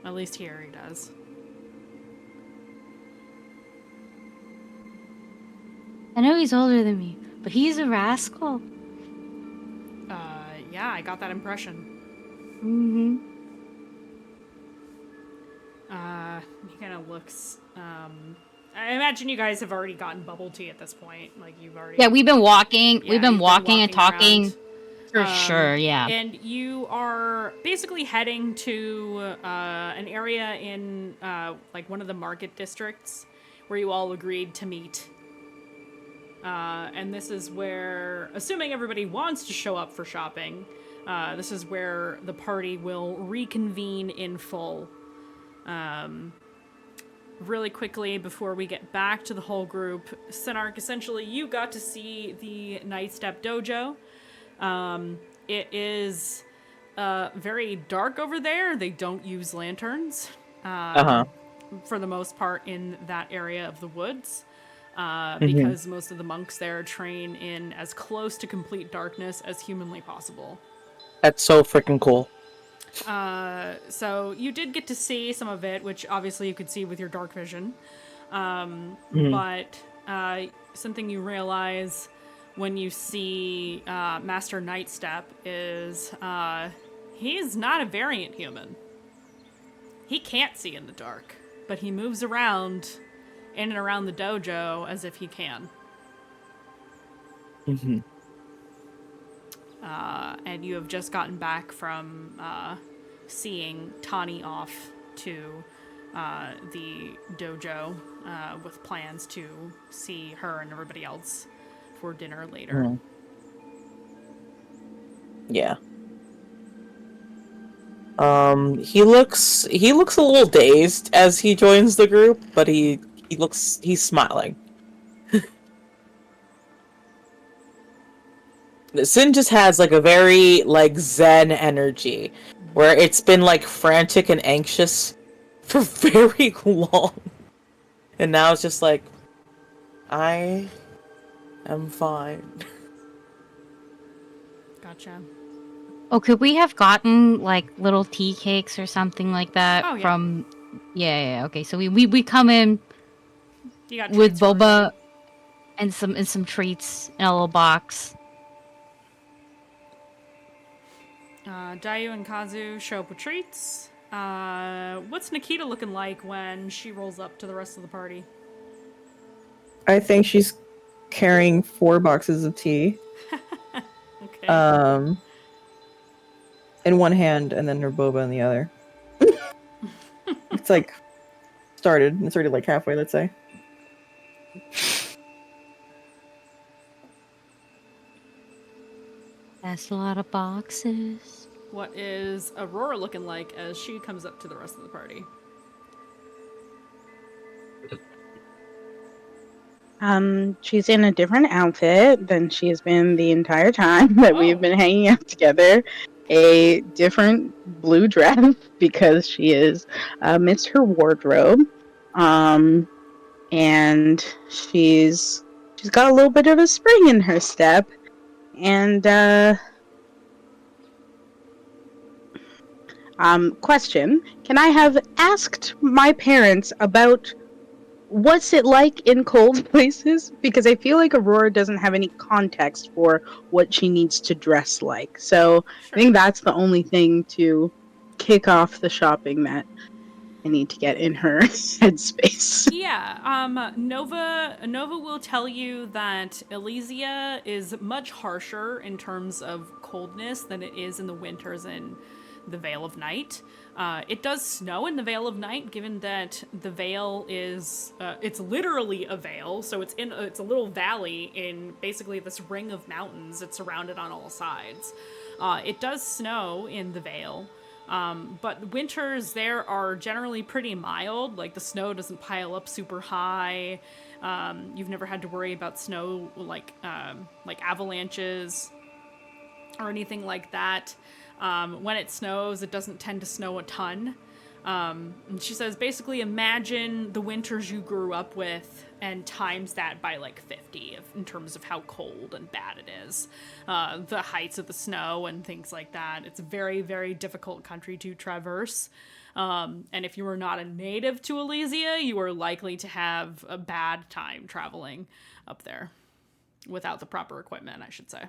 At least here he does. I know he's older than me, but he's a rascal. Yeah, I got that impression. He kind of looks, I imagine you guys have already gotten bubble tea at this point. Like, you've already... Yeah, we've been walking. Yeah, we've been you've walking and talking. around. For sure, yeah. And you are basically heading to an area in like one of the market districts where you all agreed to meet. And this is where, assuming everybody wants to show up for shopping, this is where the party will reconvene in full. Really quickly, before we get back to the whole group, Sinark, essentially you got to see the Night Step Dojo. It is very dark over there. They don't use lanterns for the most part in that area of the woods, because most of the monks there train in as close to complete darkness as humanly possible. That's so freaking cool. So you did get to see some of it, which obviously you could see with your dark vision. But something you realize when you see Master Nightstep is he's not a variant human. He can't see in the dark, but he moves around in and around the dojo as if he can. Mm-hmm. And you have just gotten back from seeing Tani off to the dojo with plans to see her and everybody else for dinner later. Mm. Yeah. He looks a little dazed as he joins the group, but he's smiling. Sin just has like a very like zen energy where it's been like frantic and anxious for very long. And now it's just like, I am fine. Gotcha. Oh, could we have gotten like little tea cakes or something like that Oh, yeah. from? Yeah. Okay, so we come in You got with treats for boba and some treats in a little box. Dayu and Kazu show up with treats. What's Nikita looking like when she rolls up to the rest of the party? I think she's carrying 4 boxes of tea. Okay. In one hand, and then her boba in the other. It's like started. It's already like halfway, let's say. That's a lot of boxes. What is Aurora looking like as she comes up to the rest of the party? She's in a different outfit than she has been the entire time that we've been hanging out together. A different blue dress because she is missed her wardrobe. And she's got a little bit of a spring in her step. And question, can I have asked my parents about what's it like in cold places? Because I feel like Aurora doesn't have any context for what she needs to dress like. So Sure. I think that's the only thing to kick off the shopping that I need to get in her headspace. Yeah, Nova will tell you that Elysia is much harsher in terms of coldness than it is in the winters in the Veil of Night. It does snow in the Veil of Night, given that the Veil is it's literally a veil, so it's a little valley in basically this ring of mountains. It's surrounded on all sides. It does snow in the Veil. But winters there are generally pretty mild. Like the snow doesn't pile up super high. You've never had to worry about snow like avalanches or anything like that. When it snows, it doesn't tend to snow a ton. And she says, basically imagine the winters you grew up with and times that by like 50 in terms of how cold and bad it is. The heights of the snow and things like that. It's a very, very difficult country to traverse. And if you are not a native to Elysia, you are likely to have a bad time traveling up there without the proper equipment, I should say.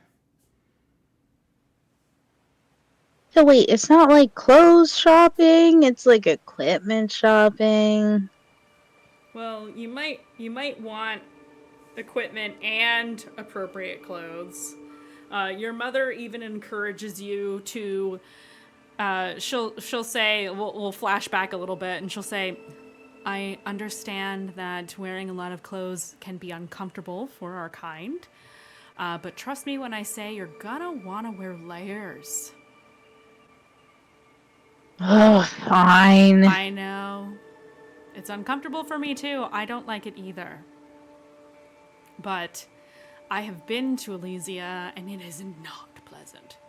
So wait, it's not like clothes shopping, it's like equipment shopping. Well, you might want equipment and appropriate clothes. Your mother even encourages you to she'll say we'll flash back a little bit and she'll say, I understand that wearing a lot of clothes can be uncomfortable for our kind. But trust me when I say you're gonna wanna wear layers. Oh, fine. I know. It's uncomfortable for me too. I don't like it either. But I have been to Elysia and it is not pleasant.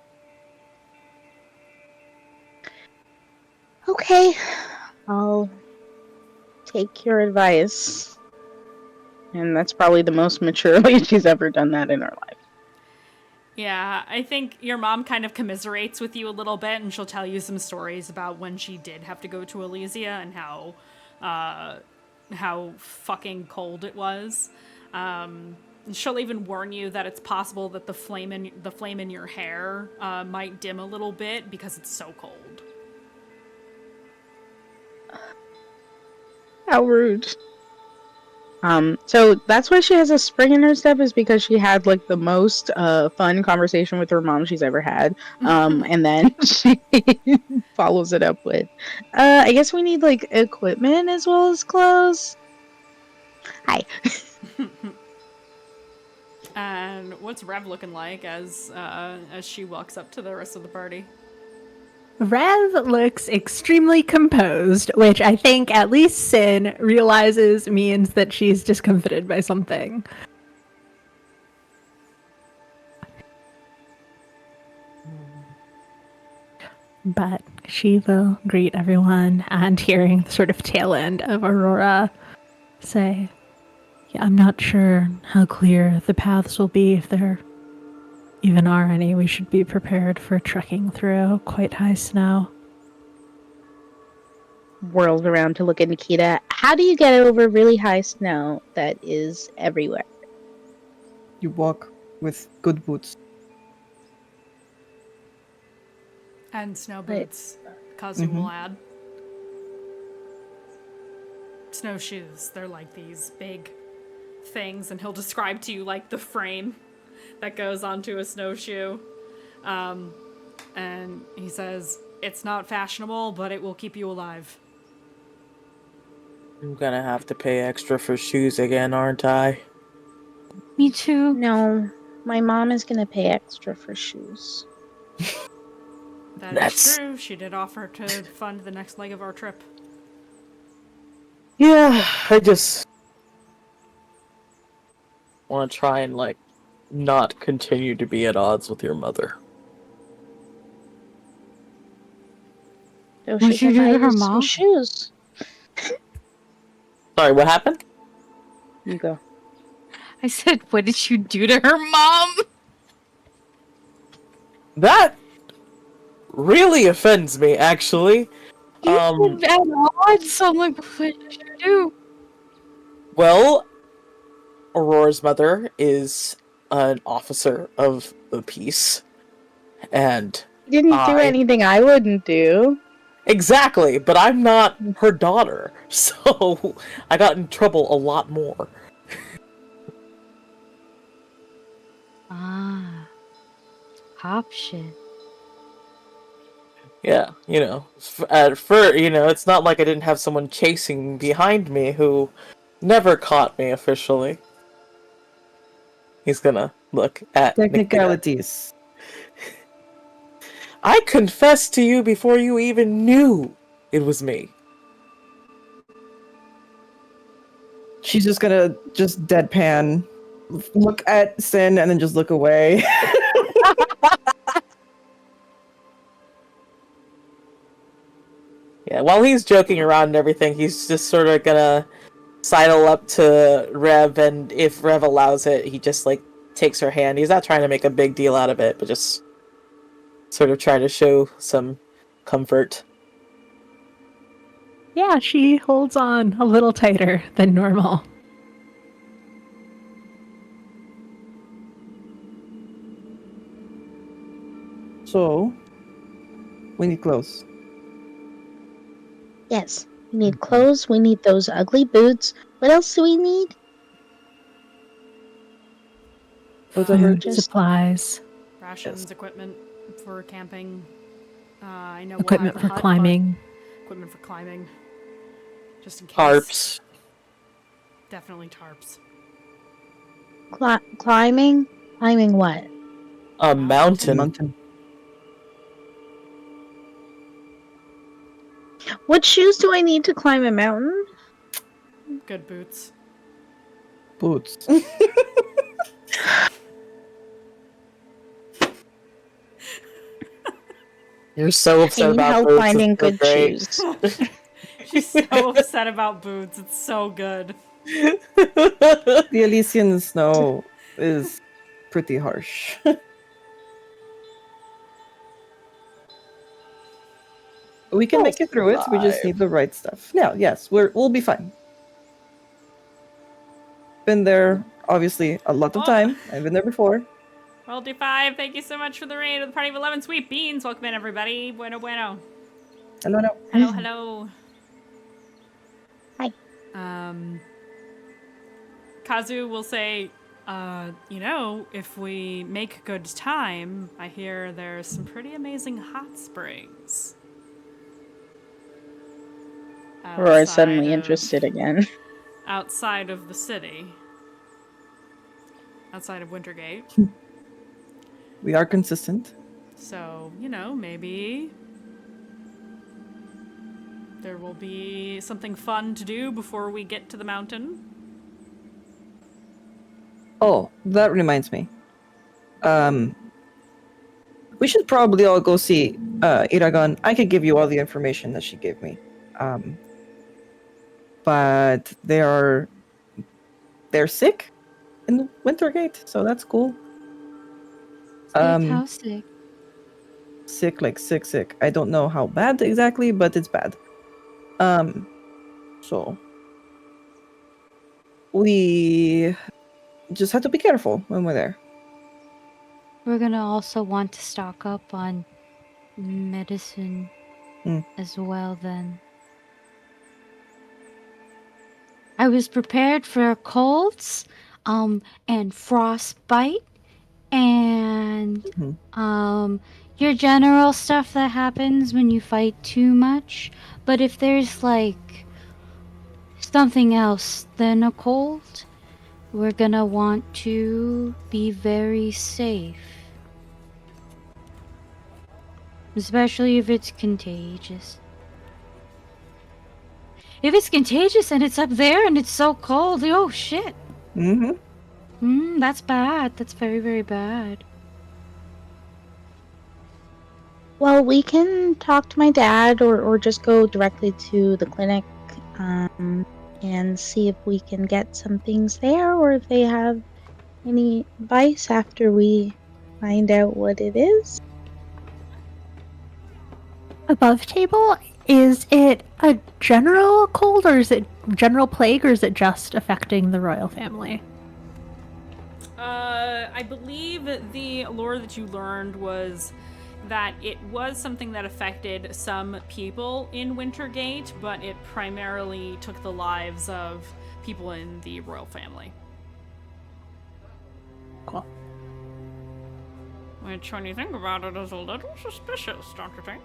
Okay, I'll take your advice. And that's probably the most maturely she's ever done that in her life. Yeah, I think your mom kind of commiserates with you a little bit, and she'll tell you some stories about when she did have to go to Elysia and how fucking cold it was. She'll even warn you that it's possible that the flame in your hair might dim a little bit because it's so cold. How rude. So that's why she has a spring in her step, is because she had like the most fun conversation with her mom she's ever had. And then she follows it up with, I guess we need like equipment as well as clothes. Hi. And what's Rev looking like as she walks up to the rest of the party? Rev looks extremely composed, which I think at least Sin realizes means that she's discomfited by something. But she will greet everyone, and hearing the sort of tail end of Aurora say, yeah, I'm not sure how clear the paths will be, if there even are any. We should be prepared for trekking through quite high snow. Whirls around to look at Nikita. How do you get over really high snow that is everywhere? You walk with good boots. And snow boots, Kazu will add. Snowshoes, they're like these big things, and he'll describe to you like the frame that goes onto a snowshoe. And he says, it's not fashionable, but it will keep you alive. I'm gonna have to pay extra for shoes again, aren't I? Me too. No, my mom is gonna pay extra for shoes. That's true. She did offer to fund the next leg of our trip. Yeah, I just want to try and, like, not continue to be at odds with your mother. So What'd she you can do to buy her you some mom? shoes. Sorry, what happened? You go. I said, what did you do to her mom? That really offends me, actually. You said at odds, so I'm like, what did you do? Well, Aurora's mother is an officer of the peace, and You didn't do anything I wouldn't do. exactly, but I'm not her daughter, so I got in trouble a lot more. Ah. Hop shit. Yeah, you know, it's not like I didn't have someone chasing behind me who never caught me officially. He's gonna look at Technicalities. Nikita. I confessed to you before you even knew it was me. She's just gonna deadpan, look at Sin, and then just look away. Yeah, while he's joking around and everything, he's just sort of gonna sidle up to Rev, and if Rev allows it, he just, like, takes her hand. He's not trying to make a big deal out of it, but just sort of trying to show some comfort. Yeah, she holds on a little tighter than normal. So, we need clothes. Yes, we need clothes. We need those ugly boots. What else do we need? Food, supplies, Rations, equipment for camping. I know equipment we'll for have a hut, climbing. but equipment for climbing. Just in case. Tarps. Definitely tarps. Climbing? Climbing what? A mountain. Mountain. What shoes do I need to climb a mountain? Good boots. Boots. You're so upset I need about help boots. finding It's so good great. shoes. She's so upset about boots. It's so good. The Elysian snow is pretty harsh. We can make it through it. We just need the right stuff. Yeah, yes, we'll be fine. Been there obviously a lot of time. I've been there before. Roll D5, thank you so much for the raid of the Party of 11 Sweet Beans. Welcome in, everybody. Bueno, bueno. Hello. Hello, hello. Hi. Kazu will say, if we make good time, I hear there's some pretty amazing hot springs. Aurora's suddenly Outside of- interested again. Outside of the city. Outside of Wintergate. We are consistent. So, maybe there will be something fun to do before we get to the mountain. Oh, that reminds me. We should probably all go see Iragon. I could give you all the information that she gave me. But they're sick in Wintergate, so that's cool. How sick? Sick, like sick. I don't know how bad exactly, but it's bad. So we just have to be careful when we're there. We're gonna also want to stock up on medicine as well then. I was prepared for colds, and frostbite, and your general stuff that happens when you fight too much. But if there's like something else than a cold, we're gonna want to be very safe. Especially if it's contagious. If it's contagious and it's up there and it's so cold, oh shit. That's bad. That's very, very bad. Well, we can talk to my dad or just go directly to the clinic and see if we can get some things there or if they have any advice after we find out what it is. Above table, is it a general cold or is it general plague or is it just affecting the royal family? I believe the lore that you learned was that it was something that affected some people in Wintergate, but it primarily took the lives of people in the royal family. Cool. Which, when you think about it, is a little suspicious, don't you think?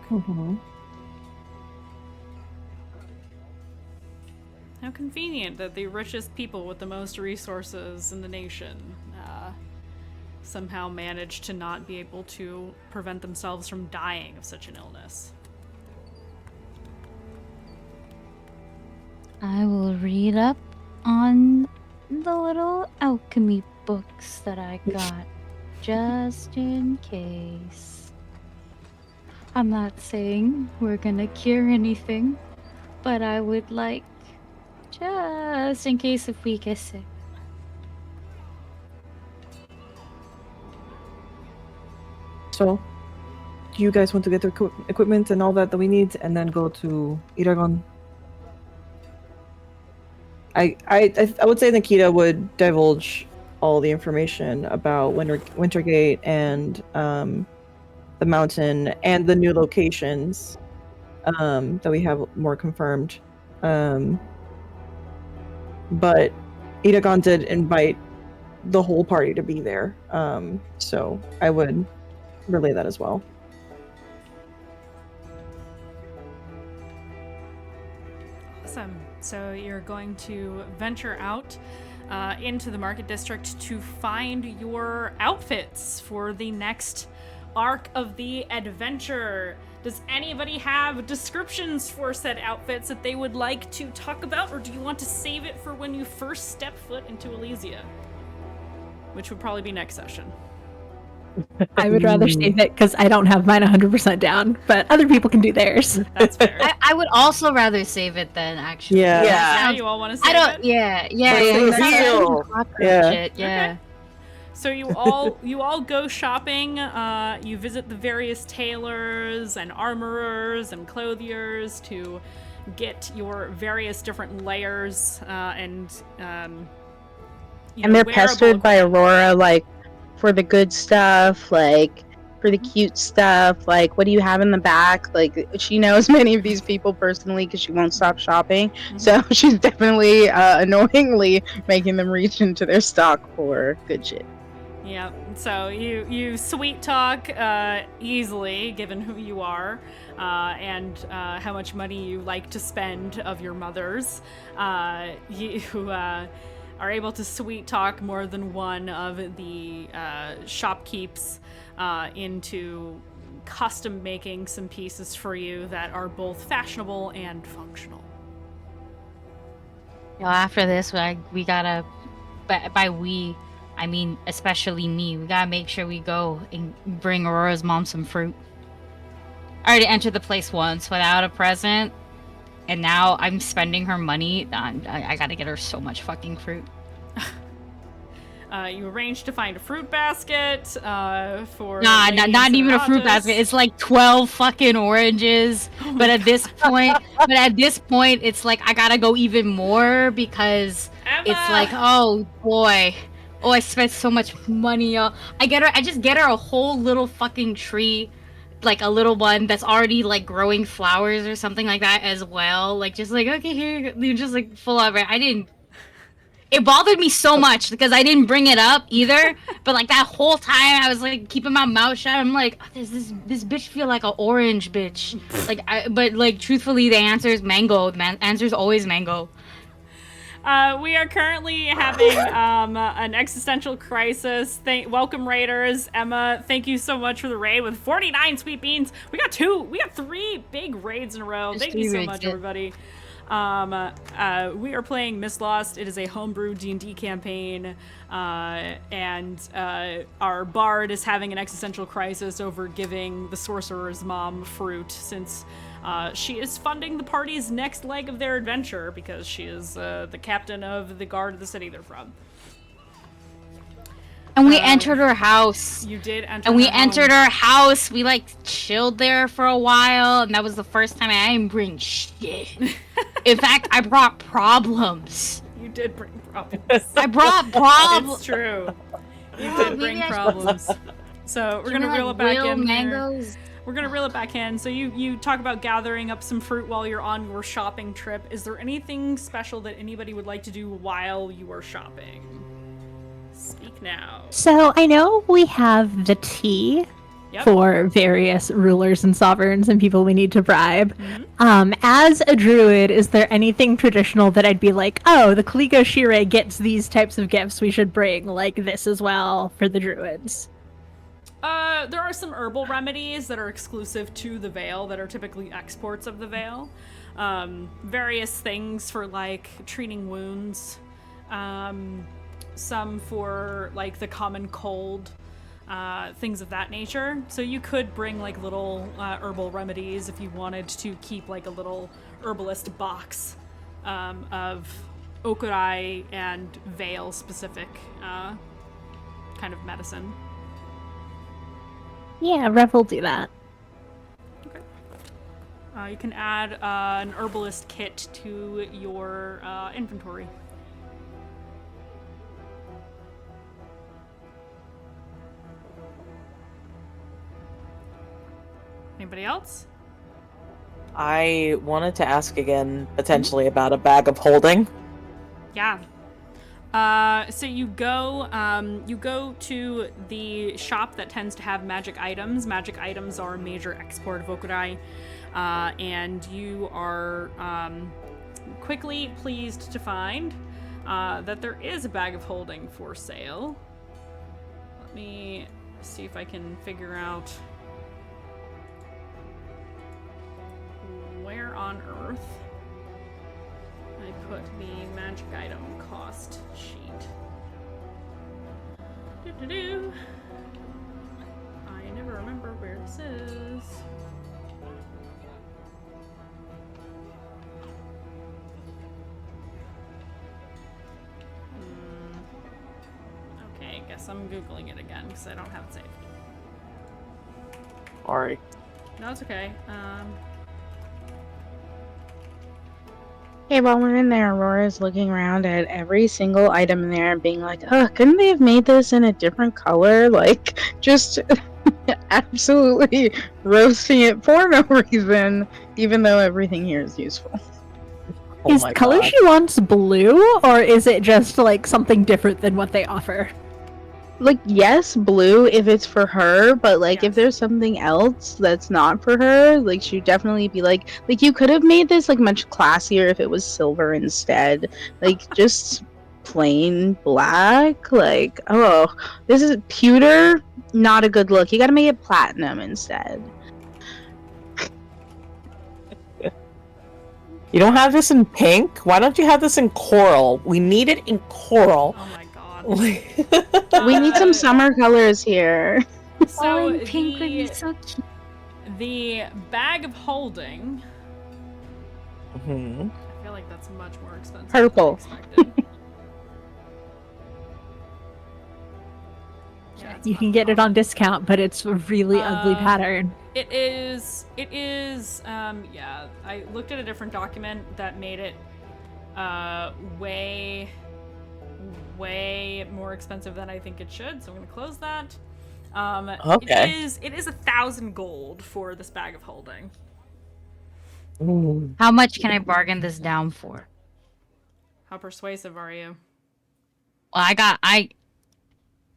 How convenient that the richest people with the most resources in the nation somehow managed to not be able to prevent themselves from dying of such an illness. I will read up on the little alchemy books that I got, just in case. I'm not saying we're gonna cure anything, but I would like, just in case if we get sick. So, do you guys want to get the equipment and all that we need, and then go to Iragon? I would say Nikita would divulge all the information about Wintergate and the mountain and the new locations that we have more confirmed. But Iragon did invite the whole party to be there, so I would relay that as well. Awesome. So you're going to venture out into the market district to find your outfits for the next arc of the adventure. Does anybody have descriptions for said outfits that they would like to talk about, or do you want to save it for when you first step foot into Elysia? Which would probably be next session. I would rather save it because I don't have mine 100% down, but other people can do theirs. That's fair. I would also rather save it then, actually. Yeah. Yeah, you all want to save it? Yeah. Okay. So you all go shopping. You visit the various tailors and armorers and clothiers to get your various different layers and And they're wearable pestered by equipment. Aurora, like, for the good stuff, like, for the cute stuff, like, what do you have in the back? Like, she knows many of these people personally because she won't stop shopping. So she's definitely annoyingly making them reach into their stock for good shit. Yeah, so you sweet talk easily, given who you are, and how much money you like to spend of your mother's. You are able to sweet talk more than one of the shopkeepers into custom making some pieces for you that are both fashionable and functional. After this, we gotta, by we, I mean especially me, we gotta make sure we go and bring Aurora's mom some fruit. I already entered the place once without a present, and now I'm spending her money. I gotta get her so much fucking fruit. You arrange to find a fruit basket for. Nah, Lady not even a fruit Incineratus. basket. It's like 12 fucking oranges. But at this point, it's like I gotta go even more because Emma! it's like, oh boy, oh I spent so much money. I just get her a whole little fucking tree, like a little one that's already like growing flowers or something like that as well. Like just like okay here, you just like full of it. It bothered me so much because I didn't bring it up either. But like that whole time, I was like keeping my mouth shut. I'm like, oh, does this bitch feel like an orange bitch? But like truthfully, the answer is mango. The answer is always mango. We are currently having an existential crisis. Welcome, Raiders. Emma, thank you so much for the raid with 49 sweet beans. We got 3 big raids in a row. Thank you so much, everybody. We are playing Mistlost. It is a homebrew D&D campaign, and our bard is having an existential crisis over giving the sorcerer's mom fruit since she is funding the party's next leg of their adventure because she is the captain of the guard of the city they're from. And we entered her house. You did enter. And we entered her house. We like chilled there for a while, and that was the first time I didn't bring shit. In fact, I brought problems. You did bring problems. I brought problems. It's true. You did bring problems. So we're gonna reel it back in. Mangoes? We're gonna reel it back in. So you talk about gathering up some fruit while you're on your shopping trip. Is there anything special that anybody would like to do while you are shopping? Speak now. So I know we have the tea for various rulers and sovereigns and people we need to bribe. Mm-hmm. As a druid, is there anything traditional that I'd be like, oh, the Kligo Shire gets these types of gifts, we should bring like this as well for the druids? There are some herbal remedies that are exclusive to the Vale that are typically exports of the Vale. Various things for like treating wounds. Some for like the common cold, things of that nature. So you could bring like little herbal remedies if you wanted to keep like a little herbalist box of Okurai and Vale specific kind of medicine. Yeah, Rev will do that. Okay. You can add an herbalist kit to your inventory. Anybody else? I wanted to ask again, potentially, about a bag of holding. Yeah. So you go to the shop that tends to have magic items. Magic items are a major export of Okurai, and you are quickly pleased to find that there is a bag of holding for sale. Let me see if I can figure out where on earth I put the magic item cost sheet. I never remember where this is. Okay, guess I'm Googling it again because I don't have it saved. Sorry. No, it's okay. Hey, while we're in there, Aurora's looking around at every single item in there and being like, oh, couldn't they have made this in a different color? Like, just absolutely roasting it for no reason, even though everything here is useful. Oh Is my color god. she wants blue, or is it just like something different than what they offer? Like, yes, blue if it's for her, but like Yes. if there's something else that's not for her, like she'd definitely be like you could have made this like much classier if it was silver instead. Like just plain black. Like, oh, this is pewter, not a good look. You gotta make it platinum instead. You don't have this in pink? Why don't you have this in coral? We need it in coral. Oh my god. We need some summer colors here. So in pink would be so cute. the bag of holding. Mhm. I feel like that's much more expensive. Purple. Than I expected. Yeah, it's You much can get it more. on discount, but it's a really ugly pattern. It is, yeah, I looked at a different document that made it, way more expensive than I think it should, so I'm gonna close that. Okay. It is 1,000 gold for this bag of holding. Ooh. How much can I bargain this down for? How persuasive are you? Well,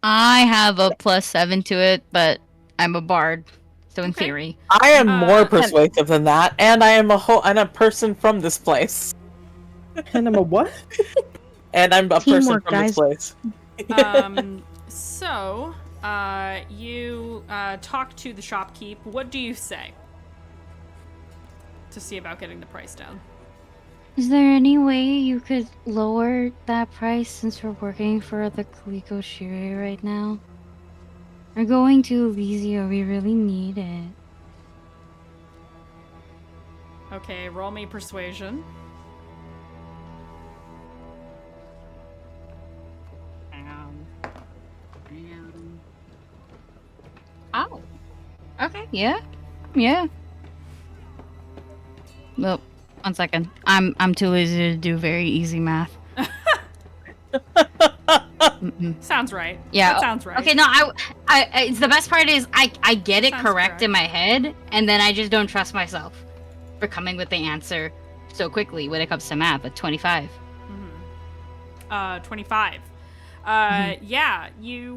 I have a +7 to it, but I'm a bard, so in Okay. theory. I am more and- persuasive than that, and I am a person from this place. And I'm a what? And I'm a person Teamwork, from this place. So, you talk to the shopkeep. What do you say to see about getting the price down? Is there any way you could lower that price since we're working for the Kaliko Shire right now? We're going to Elysia, we really need it. Okay, roll me persuasion. Oh. Okay, yeah. Well, 1 second. I'm too lazy to do very easy math. Sounds right. Yeah. That sounds right. Okay, no, I it's the best part is I get it Sounds correct correct. in my head, and then I just don't trust myself for coming with the answer so quickly when it comes to math at 25. 25. Yeah, you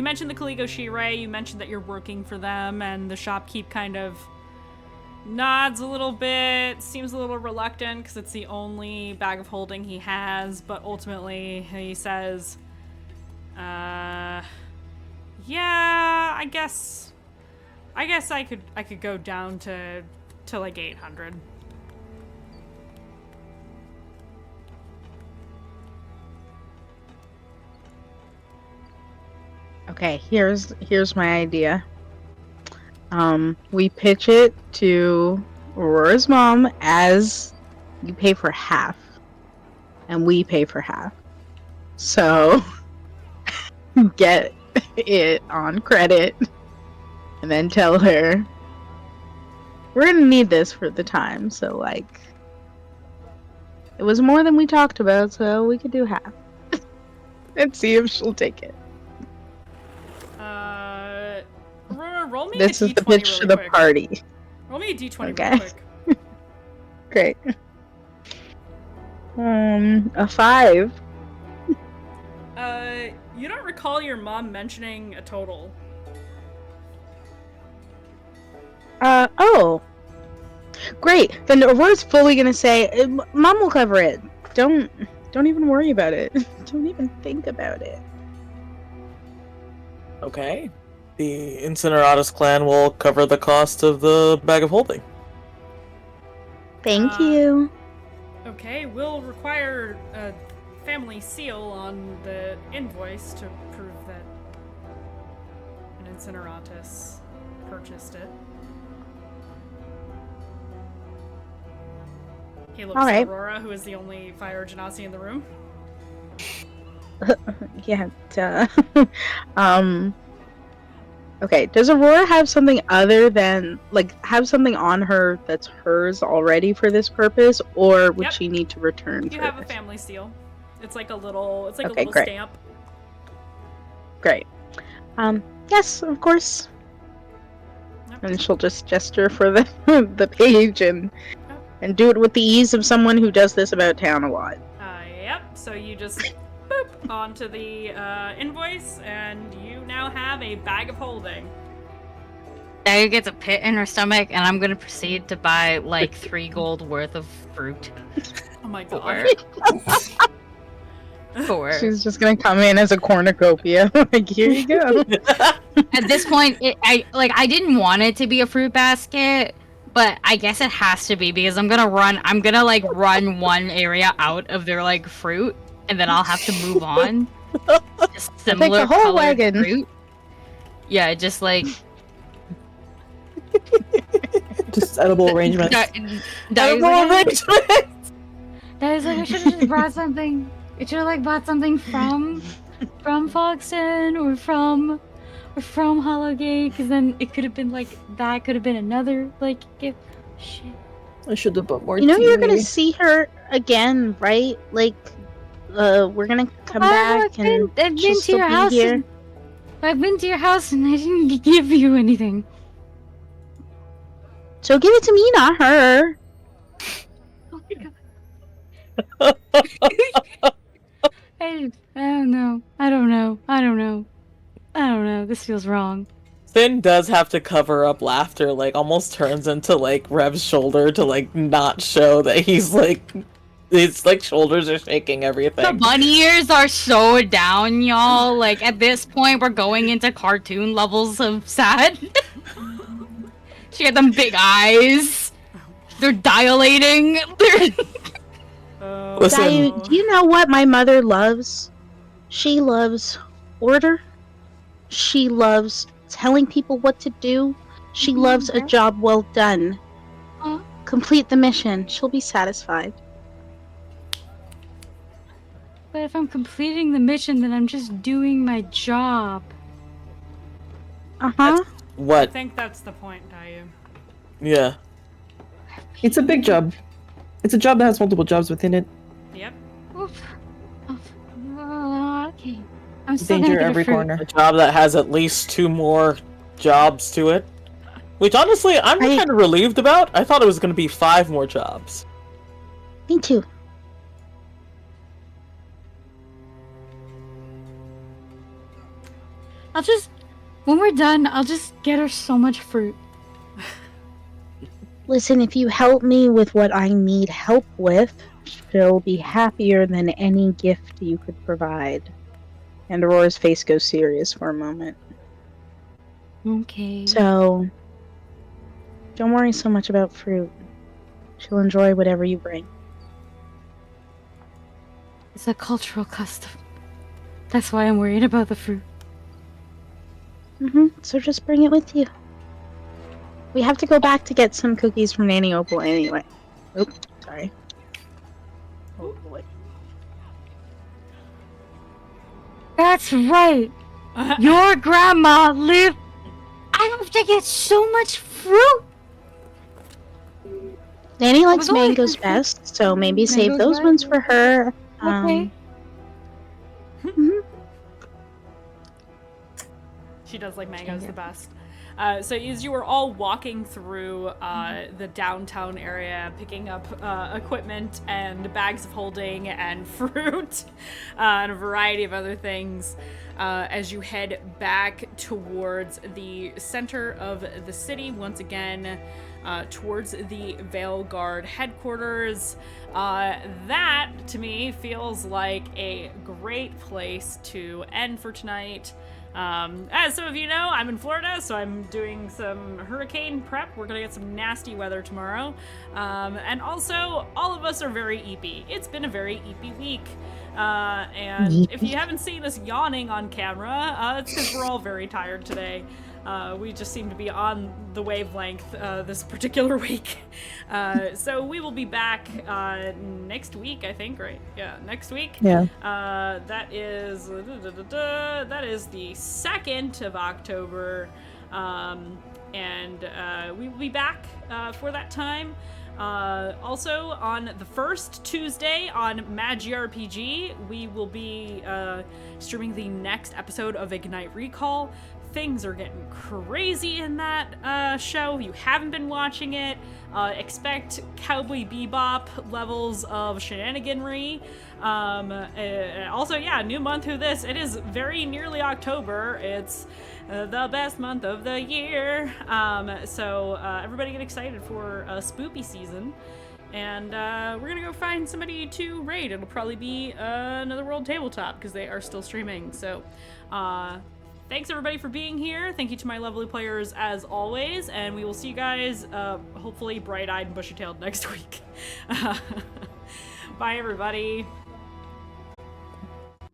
mentioned the Kaligo Shire, you mentioned that you're working for them, and the shopkeep kind of nods a little bit, seems a little reluctant because it's the only bag of holding he has, but ultimately he says, yeah, I guess I could go down to like 800. Okay, here's my idea. We pitch it to Aurora's mom as you pay for half, and we pay for half. So get it on credit, and then tell her we're gonna need this for the time. So like, it was more than we talked about, so we could do half, and see if she'll take it. Aurora, roll me This a is the D20 pitch to really the quick. party. Roll me a D20 Okay. real quick. Great. A 5. You don't recall your mom mentioning a total. Oh. Great. Then Aurora's fully gonna say, Mom will cover it. Don't even worry about it. Don't even think about it. Okay. The Incineratus clan will cover the cost of the bag of holding. Thank Uh, you. Okay, we'll require a family seal on the invoice to prove that an Incineratus purchased it. He looks All at right. Aurora, who is the only fire genasi in the room. Yeah. Okay, does Aurora have something other than, have something on her that's hers already for this purpose, or would Yep. she need to return You for have a this? family seal. It's like a little, Okay, great. stamp. Great. Yes, of course. Yep. And she'll just gesture for the the page and do it with the ease of someone who does this about town a lot. Yep. So you just boop onto the invoice, and you now have a bag of holding. Daggy gets a pit in her stomach, and I'm gonna proceed to buy like 3 gold worth of fruit. Oh my god. For She's just gonna come in as a cornucopia. Like, here you go. at this point, I didn't want it to be a fruit basket, but I guess it has to be because I'm gonna run one area out of their like fruit, and then I'll have to move on. Just similar the whole colored wagon. fruit. Yeah, just like Just edible arrangements. Edible arrangements! That is like, I should have just brought something. It should have like bought something from Foxton or from Hollowgate, because then it could have been like that. Could have been another like gift. Shit. I should have put more. You know you're tea. gonna see her again, right? Like, we're gonna come back and I've been she'll to still your be house. here. I've been to your house and I didn't give you anything. So give it to me, not her. Oh my god. I don't know. I don't know. This feels wrong. Finn does have to cover up laughter, like almost turns into like Rev's shoulder to like not show that he's like his like shoulders are shaking everything. The bunny ears are so down, y'all. Like at this point we're going into cartoon levels of sad. She had them big eyes. They're dilating. Listen. Dayu, do you know what my mother loves? She loves order. She loves telling people what to do. She loves a job well done. Complete the mission. She'll be satisfied. But if I'm completing the mission, then I'm just doing my job. Uh-huh. I What? think that's the point, Dayu. Yeah. It's a big job. It's a job that has multiple jobs within it. Yep. Oof. Okay. I'm still Danger gonna get a every fruit. corner. A job that has at least 2 more jobs to it. Which honestly, I'm I- kind of relieved about. I thought it was going to be 5 more jobs. Me too. When we're done, I'll just get her so much fruit. Listen, if you help me with what I need help with, she'll be happier than any gift you could provide. And Aurora's face goes serious for a moment. Okay. So, don't worry so much about fruit. She'll enjoy whatever you bring. It's a cultural custom. That's why I'm worried about the fruit. So just bring it with you. We have to go back to get some cookies from Nanny Opal anyway. Oops, sorry. Oh boy. That's right. Your grandma lived. I have to get so much fruit. Nanny likes was only mangoes for- best, so maybe save Mangoes those best? ones for her. Okay. She does like mangoes the best. So as you were all walking through the downtown area, picking up equipment and bags of holding and fruit and a variety of other things, as you head back towards the center of the city, once again, towards the Vale Guard headquarters. That, to me, feels like a great place to end for tonight. As some of you know, I'm in Florida, so I'm doing some hurricane prep. We're gonna get some nasty weather tomorrow. And also, all of us are very eepy. It's been a very eepy week. And if you haven't seen us yawning on camera, it's because we're all very tired today. We just seem to be on the wavelength this particular week. So we will be back next week, I think, right? Yeah, next week. Yeah. That is the 2nd of October. We will be back for that time. Also, on the first Tuesday on MagiRPG, we will be streaming the next episode of Ignite Recall. Things are getting crazy in that show. If you haven't been watching it, expect Cowboy Bebop levels of shenaniganry. Also, yeah, new month who this. It is very nearly October. It's the best month of the year. So everybody get excited for spoopy season. And we're gonna go find somebody to raid. It'll probably be Another World Tabletop because they are still streaming. So thanks everybody for being here. Thank you to my lovely players as always. And we will see you guys hopefully bright-eyed and bushy-tailed next week. Bye everybody.